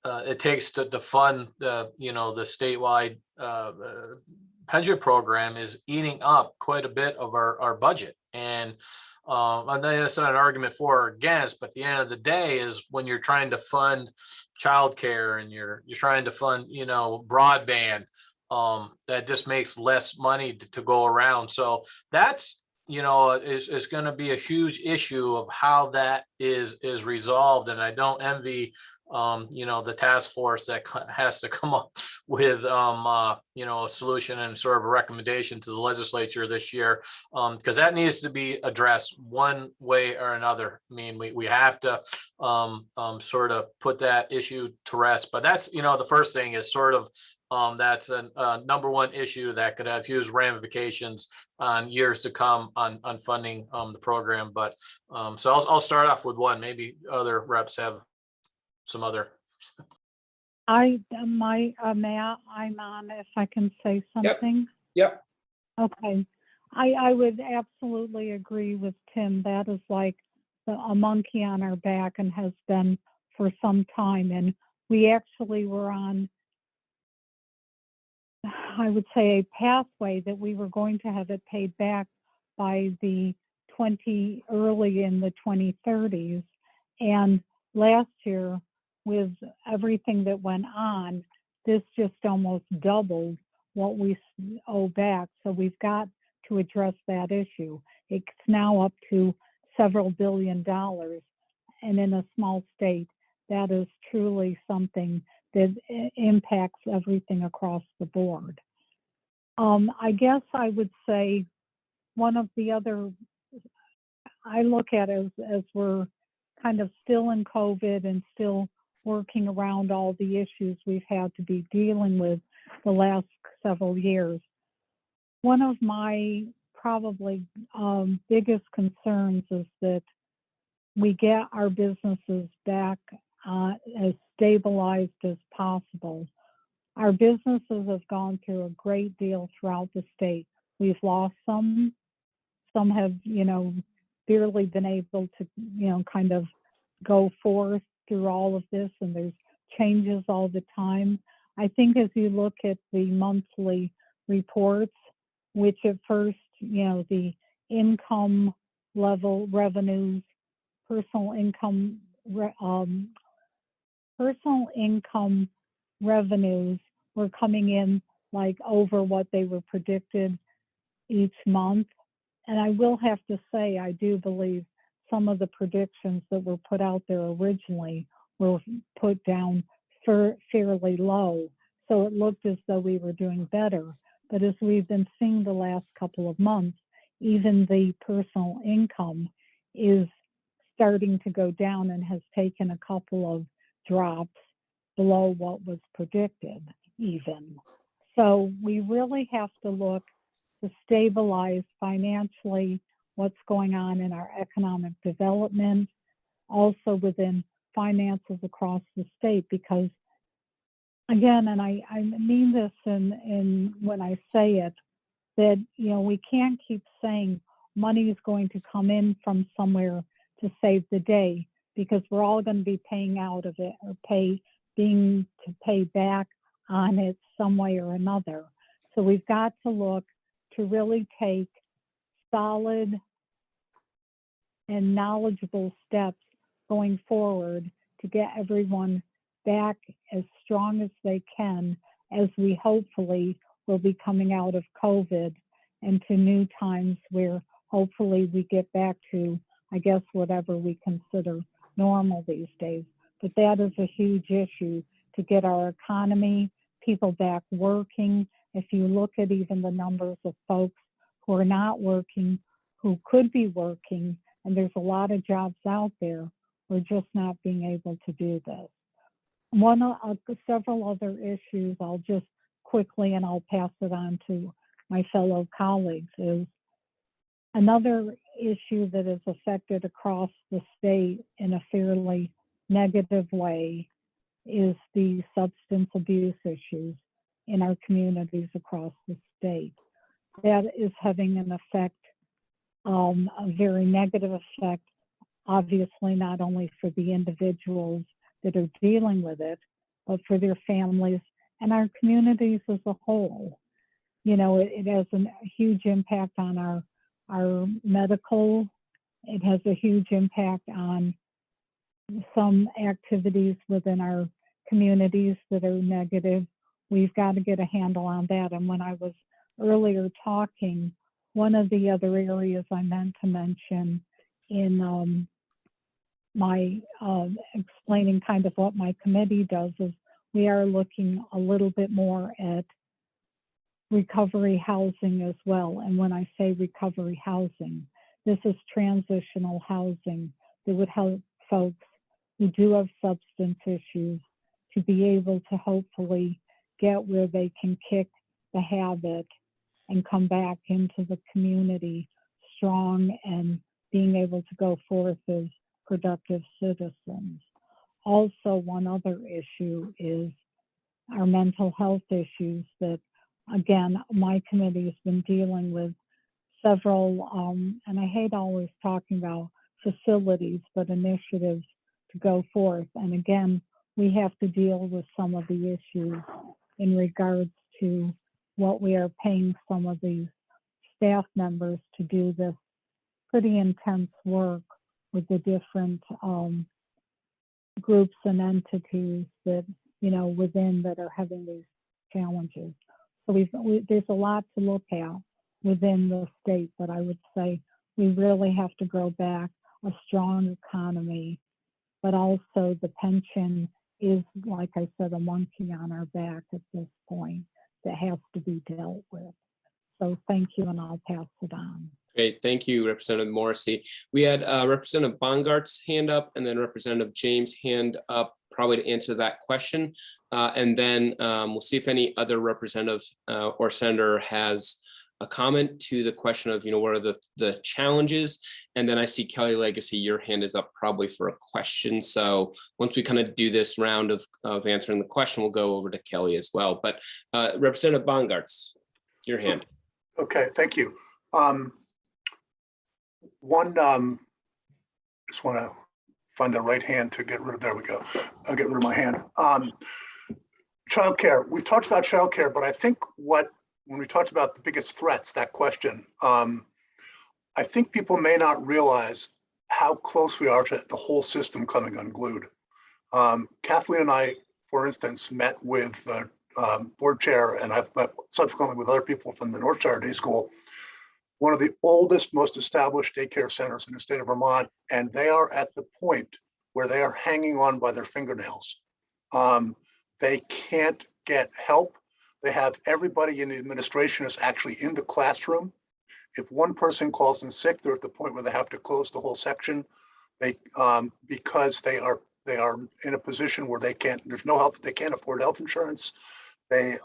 it takes to fund the statewide pension program is eating up quite a bit of our budget. And that's not an argument for or against, but at the end of the day is when you're trying to fund childcare and you're trying to fund broadband, that just makes less money to go around. So that's is going to be a huge issue of how that is resolved. And I don't envy the task force that has to come up with a solution and sort of a recommendation to the legislature this year, because that needs to be addressed one way or another. I mean, we have to sort of put that issue to rest. But that's the first thing is sort of that's a number one issue that could have huge ramifications on years to come on funding the program. But so I'll start off with one. Maybe other reps have some other. Matt, I'm on, if I can say something. Yep. Okay. I would absolutely agree with Tim. That is like a monkey on our back and has been for some time. And we actually were on, I would say, a pathway that we were going to have it paid back by early in the 2030s. And last year, with everything that went on, this just almost doubled what we owe back. So we've got to address that issue. It's now up to several $1 billion. And in a small state, that is truly something that impacts everything across the board. I guess I would say one of the other, I look at it as we're kind of still in COVID and still working around all the issues we've had to be dealing with the last several years. One of my probably biggest concerns is that we get our businesses back as stabilized as possible. Our businesses have gone through a great deal throughout the state. We've lost some have, barely been able to, kind of go forth through all of this, and there's changes all the time. I think as you look at the monthly reports, which at first, the income level revenues, personal income revenues were coming in like over what they were predicted each month. And I will have to say, I do believe some of the predictions that were put out there originally were put down fairly low. So it looked as though we were doing better. But as we've been seeing the last couple of months, even the personal income is starting to go down and has taken a couple of drops below what was predicted even. So we really have to look to stabilize financially what's going on in our economic development, also within finances across the state, because again, and I mean this in when I say it, that, we can't keep saying money is going to come in from somewhere to save the day, because we're all going to be paying out of it or pay back on it some way or another. So we've got to look to really take solid and knowledgeable steps going forward to get everyone back as strong as they can, as we hopefully will be coming out of COVID and to new times where hopefully we get back to, I guess, whatever we consider normal these days. But that is a huge issue to get our economy, people back working. If you look at even the numbers of folks who are not working, who could be working, and there's a lot of jobs out there, we're just not being able to do this. Several other issues I'll just quickly, and I'll pass it on to my fellow colleagues, is another issue that is affected across the state in a fairly negative way is the substance abuse issues in our communities across the state. That is having an effect, a very negative effect, obviously not only for the individuals that are dealing with it, but for their families and our communities as a whole. It has a huge impact on our medical. It has a huge impact on some activities within our communities that are negative. We've got to get a handle on that. And when I was earlier talking, one of the other areas I meant to mention in my explaining kind of what my committee does is we are looking a little bit more at recovery housing as well. And when I say recovery housing, this is transitional housing that would help folks who do have substance issues to be able to hopefully get where they can kick the habit and come back into the community strong and being able to go forth as productive citizens. Also, one other issue is our mental health issues that, again, my committee has been dealing with several, and I hate always talking about facilities, but initiatives to go forth. And again, we have to deal with some of the issues in regards to what we are paying some of these staff members to do this pretty intense work with the different groups and entities that, within that are having these challenges. So there's a lot to look at within the state, but I would say we really have to grow back a strong economy, but also the pension is, like I said, a monkey on our back at this point that has to be dealt with. So thank you, and I'll pass it on. Great, thank you, Representative Morrissey. We had Representative Bongart's hand up and then Representative James' hand up, probably to answer that question. And then we'll see if any other representative or senator has a comment to the question of, what are the challenges? And then I see Kelly Legacy, your hand is up probably for a question. So once we kind of do this round of answering the question, we'll go over to Kelly as well. But Representative Bongart's, your hand. Okay, thank you. Just want to find the right hand to get rid of, there we go. I'll get rid of my hand. Childcare, we've talked about childcare, but I think when we talked about the biggest threats, that question, I think people may not realize how close we are to the whole system coming unglued. Kathleen and I, for instance, met with the board chair, and I've met subsequently with other people from the North Star Day School, one of the oldest, most established daycare centers in the state of Vermont, and they are at the point where they are hanging on by their fingernails. They can't get help. They have everybody in the administration is actually in the classroom. If one person calls in sick, they're at the point where they have to close the whole section. Because they are in a position where they can't. There's no help. They can't afford health insurance. They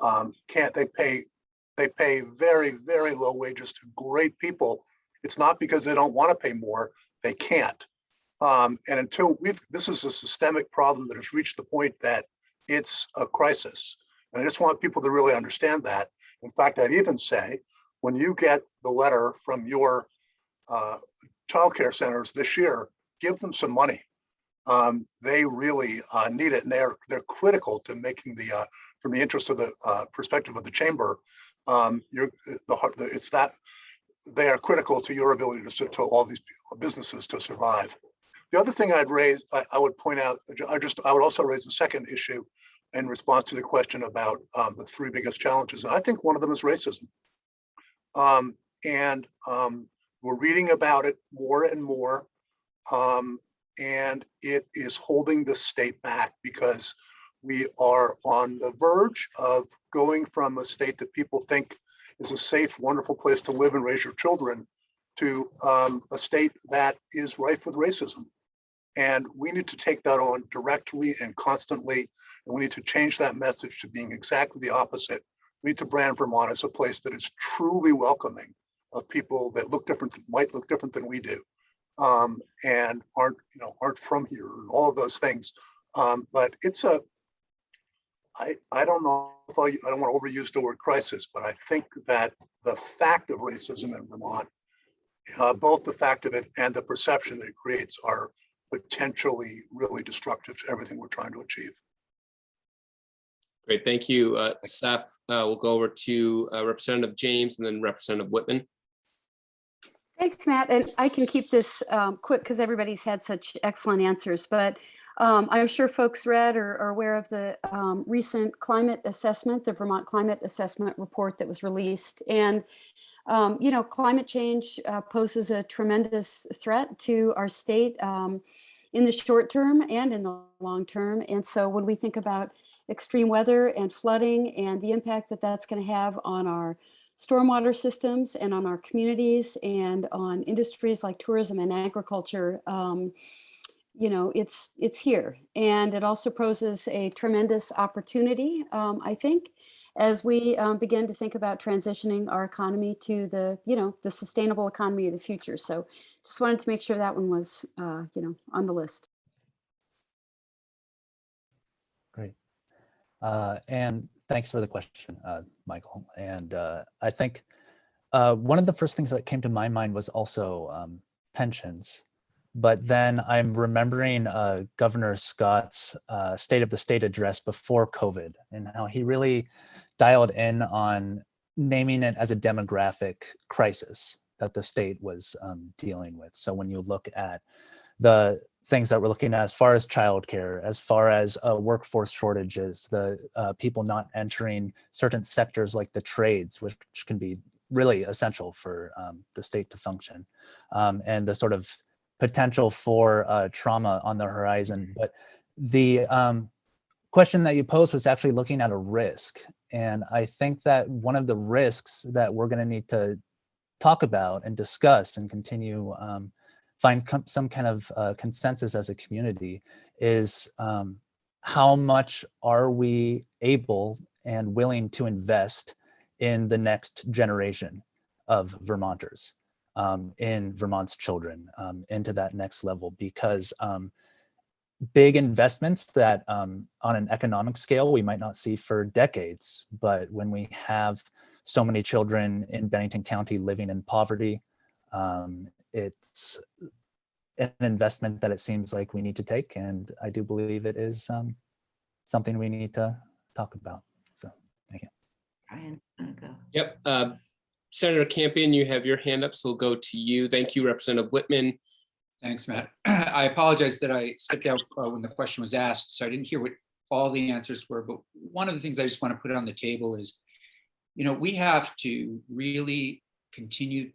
pay very, very low wages to great people. It's not because they don't want to pay more. They can't. And until this is a systemic problem that has reached the point that it's a crisis. And I just want people to really understand that. In fact, I'd even say, when you get the letter from your childcare centers this year, give them some money. They really need it, and they're critical to making the from the interest of the perspective of the chamber. It's that they are critical to your ability to all these businesses to survive. The other thing I'd raise, I would point out, I would also raise the second issue in response to the question about the three biggest challenges. And I think one of them is racism. We're reading about it more and more. And it is holding the state back because we are on the verge of going from a state that people think is a safe, wonderful place to live and raise your children to a state that is rife with racism. And we need to take that on directly and constantly. And we need to change that message to being exactly the opposite. We need to brand Vermont as a place that is truly welcoming of people that might look different than we do. And aren't from here and all of those things. But it's I don't know if I don't want to overuse the word crisis, but I think that the fact of racism in Vermont, both the fact of it and the perception that it creates, are potentially really destructive to everything we're trying to achieve. Great, thank you, Seth. We'll go over to Representative James and then Representative Whitman. Thanks, Matt. And I can keep this quick because everybody's had such excellent answers. But I'm sure folks read or are aware of the recent climate assessment, the Vermont Climate Assessment Report that was released. And, climate change poses a tremendous threat to our state in the short term and in the long term. And so when we think about extreme weather and flooding and the impact that that's going to have on our stormwater systems and on our communities and on industries like tourism and agriculture, it's here. And it also poses a tremendous opportunity, I think, as we begin to think about transitioning our economy to the sustainable economy of the future. So just wanted to make sure that one was, on the list. Great. And thanks for the question, Michael. And I think one of the first things that came to my mind was also pensions. But then I'm remembering Governor Scott's State of the State address before COVID and how he really dialed in on naming it as a demographic crisis that the state was dealing with. So when you look at the things that we're looking at as far as childcare, as far as workforce shortages, the people not entering certain sectors like the trades, which can be really essential for the state to function, and the sort of potential for trauma on the horizon. But the question that you posed was actually looking at a risk. And I think that one of the risks that we're going to need to talk about and discuss and continue find some kind of consensus as a community is how much are we able and willing to invest in the next generation of Vermonters, in Vermont's children, into that next level, because big investments that on an economic scale we might not see for decades, but when we have so many children in Bennington County living in poverty, it's an investment that it seems like we need to take, and I do believe it is something we need to talk about. So thank you. Brian, go. Yep. Senator Campion, you have your hand up, so we'll go to you. Thank you, Representative Whitman. Thanks, Matt. I apologize that I stepped out when the question was asked, so I didn't hear what all the answers were. But one of the things I just want to put on the table is, we have to really continue,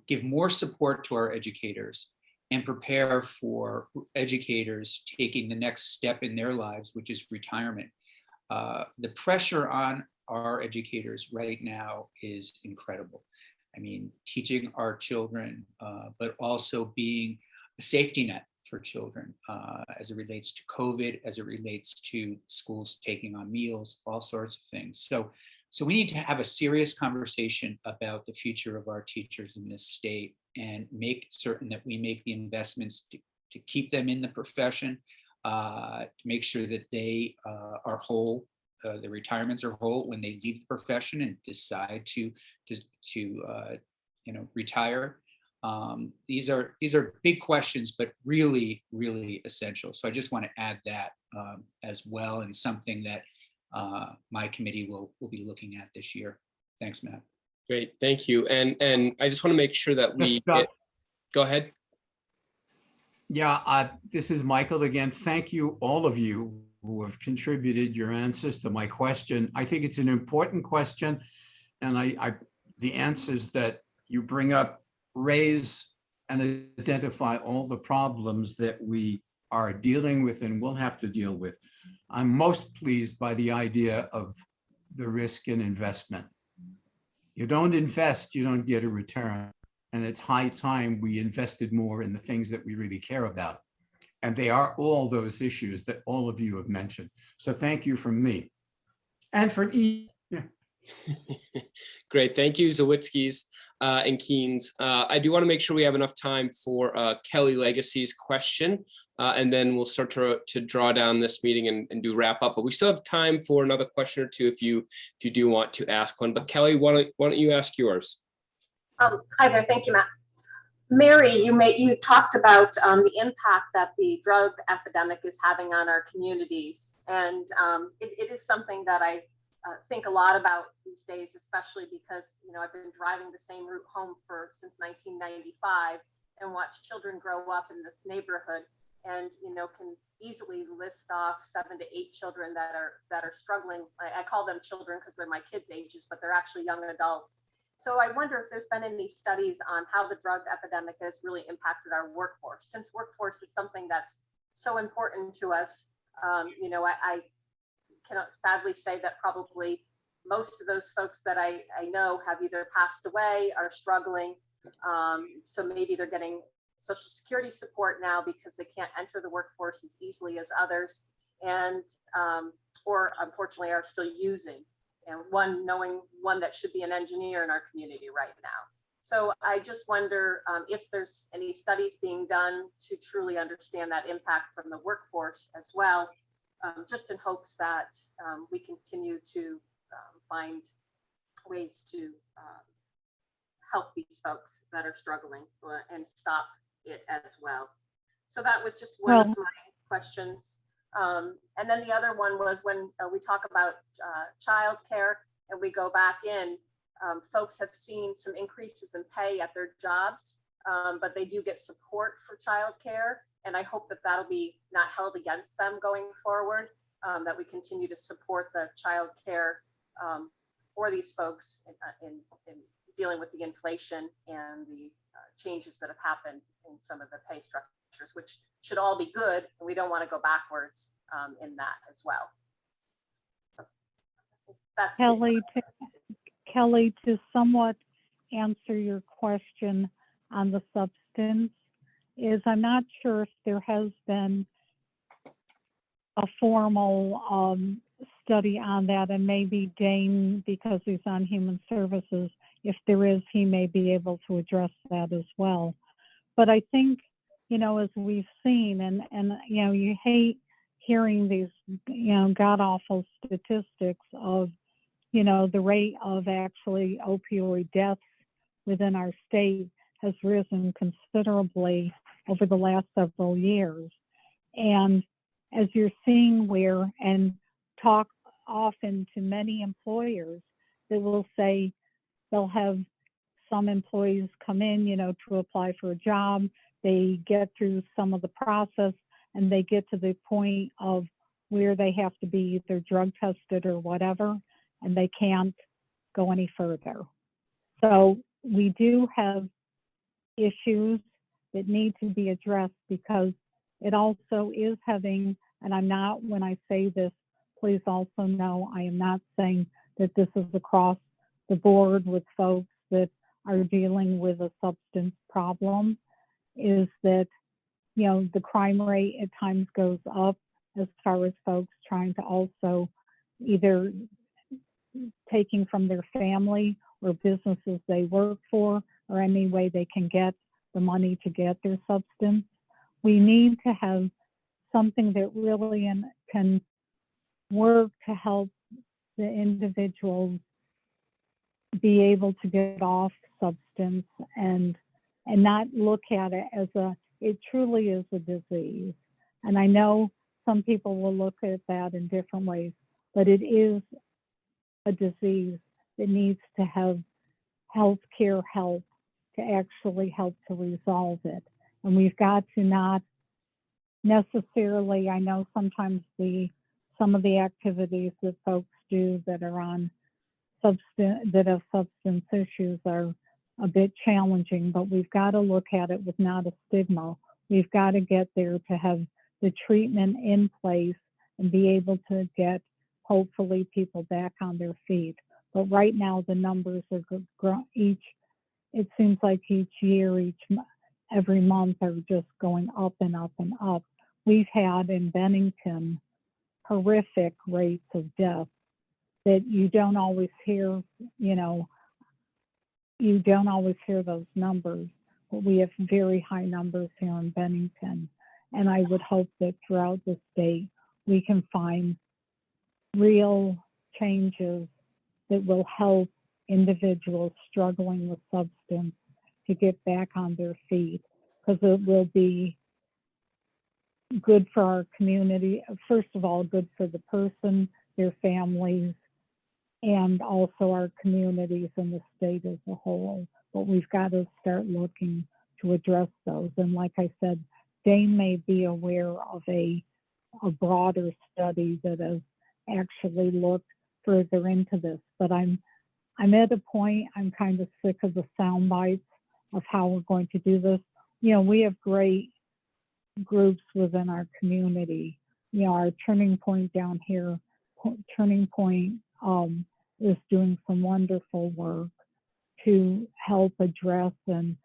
give more support to our educators and prepare for educators taking the next step in their lives, which is retirement. The pressure on our educators right now is incredible. I mean, teaching our children, but also being a safety net for children as it relates to COVID, as it relates to schools taking on meals, all sorts of things. So we need to have a serious conversation about the future of our teachers in this state and make certain that we make the investments to keep them in the profession, to make sure that they are whole the retirements are whole when they leave the profession and decide to retire. These are big questions, but really, really essential. So I just want to add that as well, and something that my committee will be looking at this year. Thanks, Matt. Great, thank you. And I just want to make sure that we go ahead. Yeah, this is Michael again. Thank you, all of you who have contributed your answers to my question. I think it's an important question, and the answers that you bring up raise and identify all the problems that we are dealing with and will have to deal with. I'm most pleased by the idea of the risk and investment. You don't invest, you don't get a return. And it's high time we invested more in the things that we really care about. And they are all those issues that all of you have mentioned. So thank you from me. And for Great, thank you, Zawitskis and Keens. I do want to make sure we have enough time for Kelly Legacy's question, and then we'll start to draw down this meeting and do wrap up. But we still have time for another question or two if you do want to ask one. But Kelly, why don't you ask yours? Hi there, thank you, Matt. Mary, you talked about the impact that the drug epidemic is having on our communities, and it is something that I think a lot about these days, especially because I've been driving the same route home since 1995 and watched children grow up in this neighborhood, and can easily list off 7 to 8 children that are struggling. I call them children because they're my kids' ages, but they're actually young adults. So I wonder if there's been any studies on how the drug epidemic has really impacted our workforce. Since workforce is something that's so important to us, I can sadly say that probably most of those folks that I know have either passed away, are struggling. So maybe they're getting Social Security support now because they can't enter the workforce as easily as others, and or unfortunately are still using. And knowing one that should be an engineer in our community right now. So I just wonder if there's any studies being done to truly understand that impact from the workforce as well, just in hopes that we continue to find ways to help these folks that are struggling and stop it as well. So that was just one of my questions. And then the other one was when we talk about childcare and we go back in, folks have seen some increases in pay at their jobs, but they do get support for childcare. And I hope that that'll be not held against them going forward, that we continue to support the childcare for these folks in dealing with the inflation and the changes that have happened in some of the pay structures, which should all be good, and we don't want to go backwards in that as well. That's Kelly, to somewhat answer your question on the substance, is I'm not sure if there has been a formal study on that, and maybe Dane, because he's on Human Services, if there is, he may be able to address that as well. But I think, as we've seen, and you hate hearing these, god awful statistics of, the rate of actually opioid deaths within our state has risen considerably over the last several years. And as you're seeing and talk often to many employers that will say they'll have some employees come in, to apply for a job. They get through some of the process and they get to the point of where they have to be either drug tested or whatever, and they can't go any further. So we do have issues that need to be addressed, because it also is having, and I'm not, when I say this, please also know I am not saying that this is across the board with folks that are dealing with a substance problem, is that, the crime rate at times goes up as far as folks trying to also either taking from their family or businesses they work for, or any way they can get the money to get their substance. We need to have something that really can work to help the individuals be able to get off substance and not look at it as it truly is a disease. And I know some people will look at that in different ways, but it is a disease that needs to have healthcare help to actually help to resolve it. And we've got to not necessarily, I know sometimes some of the activities that folks do that are on that have substance issues are a bit challenging, but we've got to look at it with not a stigma. We've got to get there to have the treatment in place and be able to get hopefully people back on their feet. But right now the numbers are it seems like each year, every month are just going up and up and up. We've had in Bennington horrific rates of death that you don't always hear, you don't always hear those numbers, but we have very high numbers here in Bennington. And I would hope that throughout the state, we can find real changes that will help individuals struggling with substance to get back on their feet, because it will be good for our community. First of all, good for the person, their families, and also our communities and the state as a whole. But we've got to start looking to address those. And like I said, Dane may be aware of a broader study that has actually looked further into this. But I'm at a point, I'm kind of sick of the sound bites of how we're going to do this. We have great groups within our community. Our Turning Point down here, Turning Point is doing some wonderful work to help address and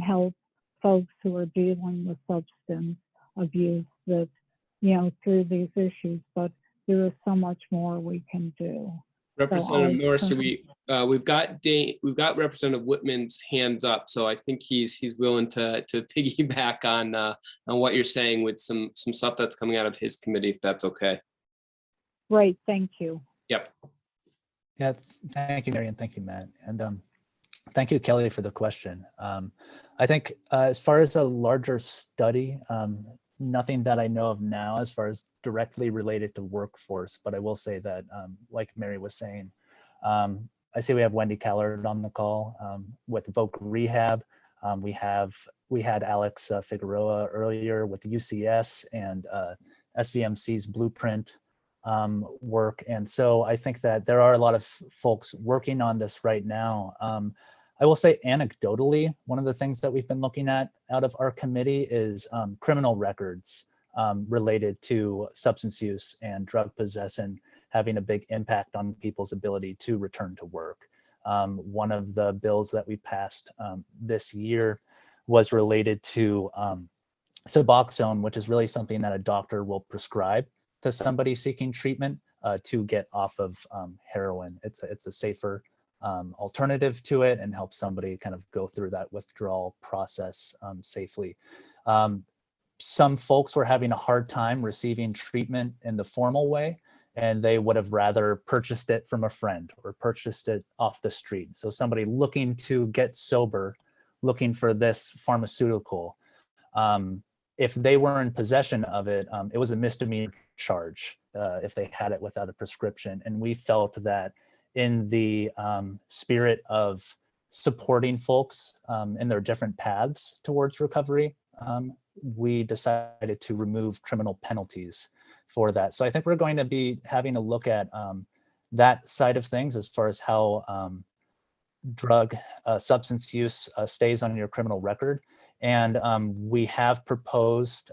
help folks who are dealing with substance abuse that, through these issues, but there is so much more we can do. Representative Morrissey, we've got Representative Whitman's hands up, so I think he's willing to piggyback on what you're saying with some stuff that's coming out of his committee, if that's okay. Great, thank you. Yep. Yeah, thank you, Mary, and thank you, Matt. And thank you, Kelly, for the question. I think as far as a larger study, nothing that I know of now as far as directly related to workforce, but I will say that, like Mary was saying, I see we have Wendy Callard on the call with Voc Rehab. We had Alex Figueroa earlier with UCS and SVMC's Blueprint work. And so I think that there are a lot of folks working on this right now. I will say anecdotally, one of the things that we've been looking at out of our committee is criminal records related to substance use and drug possession having a big impact on people's ability to return to work. One of the bills that we passed this year was related to Suboxone, which is really something that a doctor will prescribe to somebody seeking treatment to get off of heroin. It's a safer alternative to it and help somebody kind of go through that withdrawal process safely. Some folks were having a hard time receiving treatment in the formal way, and they would have rather purchased it from a friend or purchased it off the street. So somebody looking to get sober, looking for this pharmaceutical, if they were in possession of it, it was a misdemeanor charge if they had it without a prescription. And we felt that in the spirit of supporting folks in their different paths towards recovery, we decided to remove criminal penalties for that. So I think we're going to be having a look at that side of things as far as how drug substance use stays on your criminal record. And we have proposed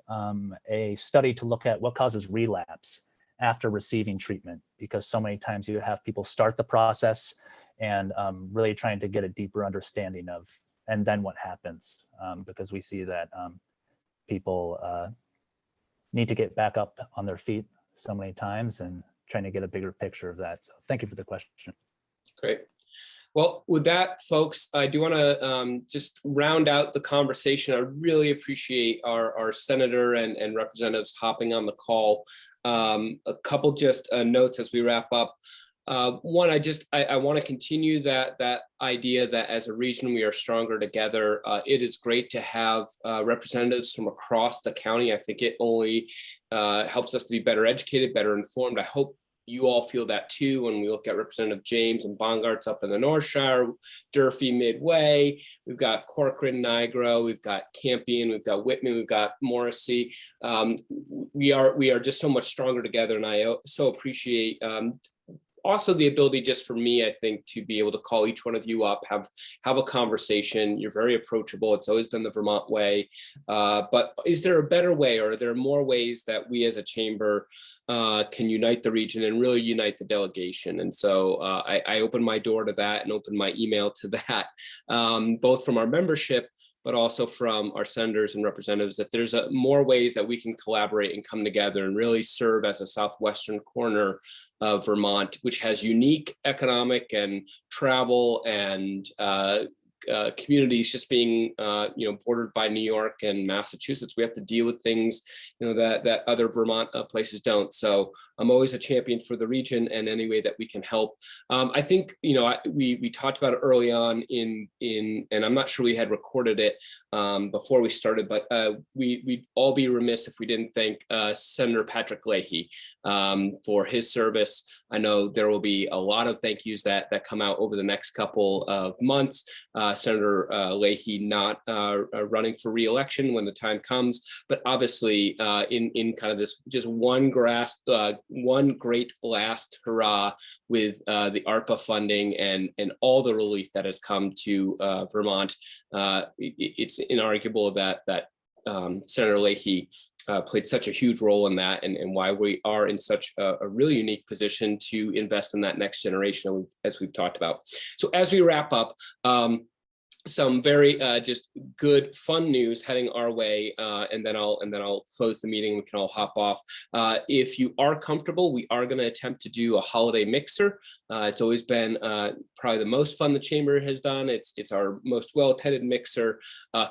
a study to look at what causes relapse after receiving treatment, because so many times you have people start the process and really trying to get a deeper understanding of, and then what happens, because we see that people need to get back up on their feet so many times and trying to get a bigger picture of that. So thank you for the question. Great. Well, with that, folks, I do want to just round out the conversation. I really appreciate our senator and representatives hopping on the call. A couple just notes as we wrap up. one, I want to continue that idea that as a region we are stronger together. It is great to have representatives from across the county. I think it only helps us to be better educated, better informed. I hope you all feel that too when we look at Representative James and Bongart's up in the North Shire, Durfee Midway, we've got Corcoran, Nigro, we've got Campion, we've got Whitman, we've got Morrissey. We are just so much stronger together, and I so appreciate also the ability just for me, I think, to be able to call each one of you up, have a conversation. You're very approachable. It's always been the Vermont way. But is there a better way, or are there more ways that we as a chamber can unite the region and really unite the delegation? And so I open my door to that and open my email to that, both from our membership, but also from our senators and representatives, that there's more ways that we can collaborate and come together and really serve as a southwestern corner of Vermont, which has unique economic and travel and communities just being bordered by New York and Massachusetts. We have to deal with things that other Vermont places don't. So I'm always a champion for the region and any way that we can help. I think we talked about it early on in and I'm not sure we had recorded it before we started, but we'd all be remiss if we didn't thank Senator Patrick Leahy for his service. I know there will be a lot of thank yous that come out over the next couple of months. Senator Leahy not running for re-election when the time comes, but obviously in kind of this just one great last hurrah with the ARPA funding and all the relief that has come to Vermont. It's inarguable that Senator Leahy played such a huge role in that, and why we are in such a really unique position to invest in that next generation, as we've talked about. So as we wrap up, some very just good fun news heading our way, and then I'll close the meeting. We can all hop off. If you are comfortable, we are going to attempt to do a holiday mixer. It's always been probably the most fun the chamber has done. It's our most well-attended mixer.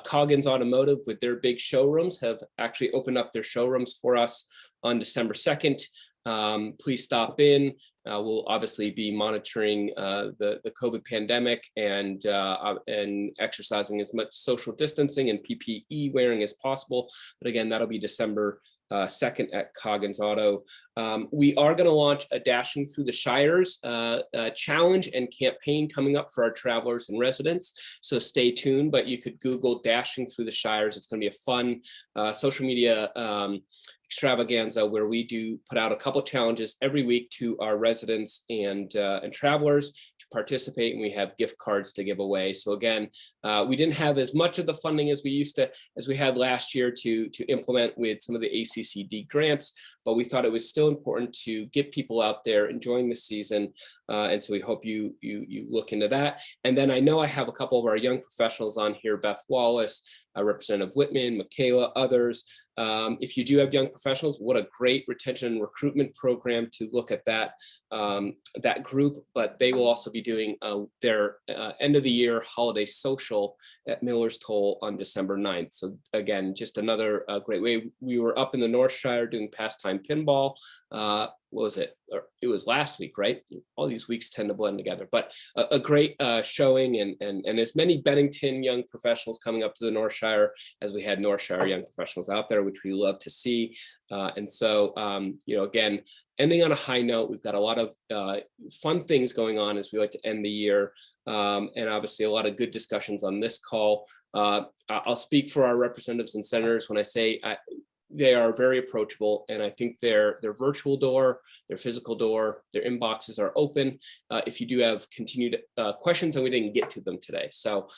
Coggins Automotive, with their big showrooms, have actually opened up their showrooms for us on December 2nd. Please stop in. We'll obviously be monitoring the COVID pandemic and exercising as much social distancing and PPE wearing as possible. But again, that'll be December 2nd at Coggins Auto. We are going to launch a Dashing Through the Shires challenge and campaign coming up for our travelers and residents. So stay tuned, but you could Google Dashing Through the Shires. It's going to be a fun social media extravaganza where we do put out a couple challenges every week to our residents and travelers to participate, and we have gift cards to give away. So again, we didn't have as much of the funding as we had last year to implement with some of the ACCD grants, but we thought it was still important to get people out there enjoying the season. And so we hope you look into that. And then I know I have a couple of our young professionals on here, Beth Wallace, Representative Whitman, Michaela, others. If you do have young professionals, what a great retention and recruitment program to look at that group. But they will also be doing their end of the year holiday social at Miller's Toll on December 9th. So again, just another great way. We were up in the North Shire doing pastime pinball. What was it? It was last week, right? All these weeks tend to blend together, but a great showing and as many Bennington young professionals coming up to the North Shire as we had North Shire young professionals out there, which we love to see. And so, again, ending on a high note, we've got a lot of fun things going on as we like to end the year. And obviously a lot of good discussions on this call. I'll speak for our representatives and senators when I say they are very approachable, and I think their virtual door, their physical door, their inboxes are open if you do have continued questions and we didn't get to them today. So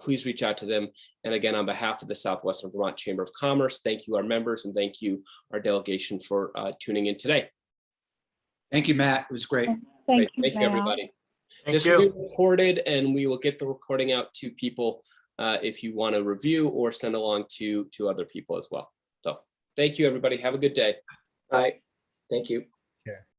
please reach out to them. And again, on behalf of the Southwestern Vermont Chamber of Commerce, thank you, our members, and thank you, our delegation, for tuning in today. Thank you, Matt. It was great. Thank you, everybody. Thank This you. will be recorded, and we will get the recording out to people if you want to review or send along to other people as well. So thank you, everybody. Have a good day. Bye. Thank you.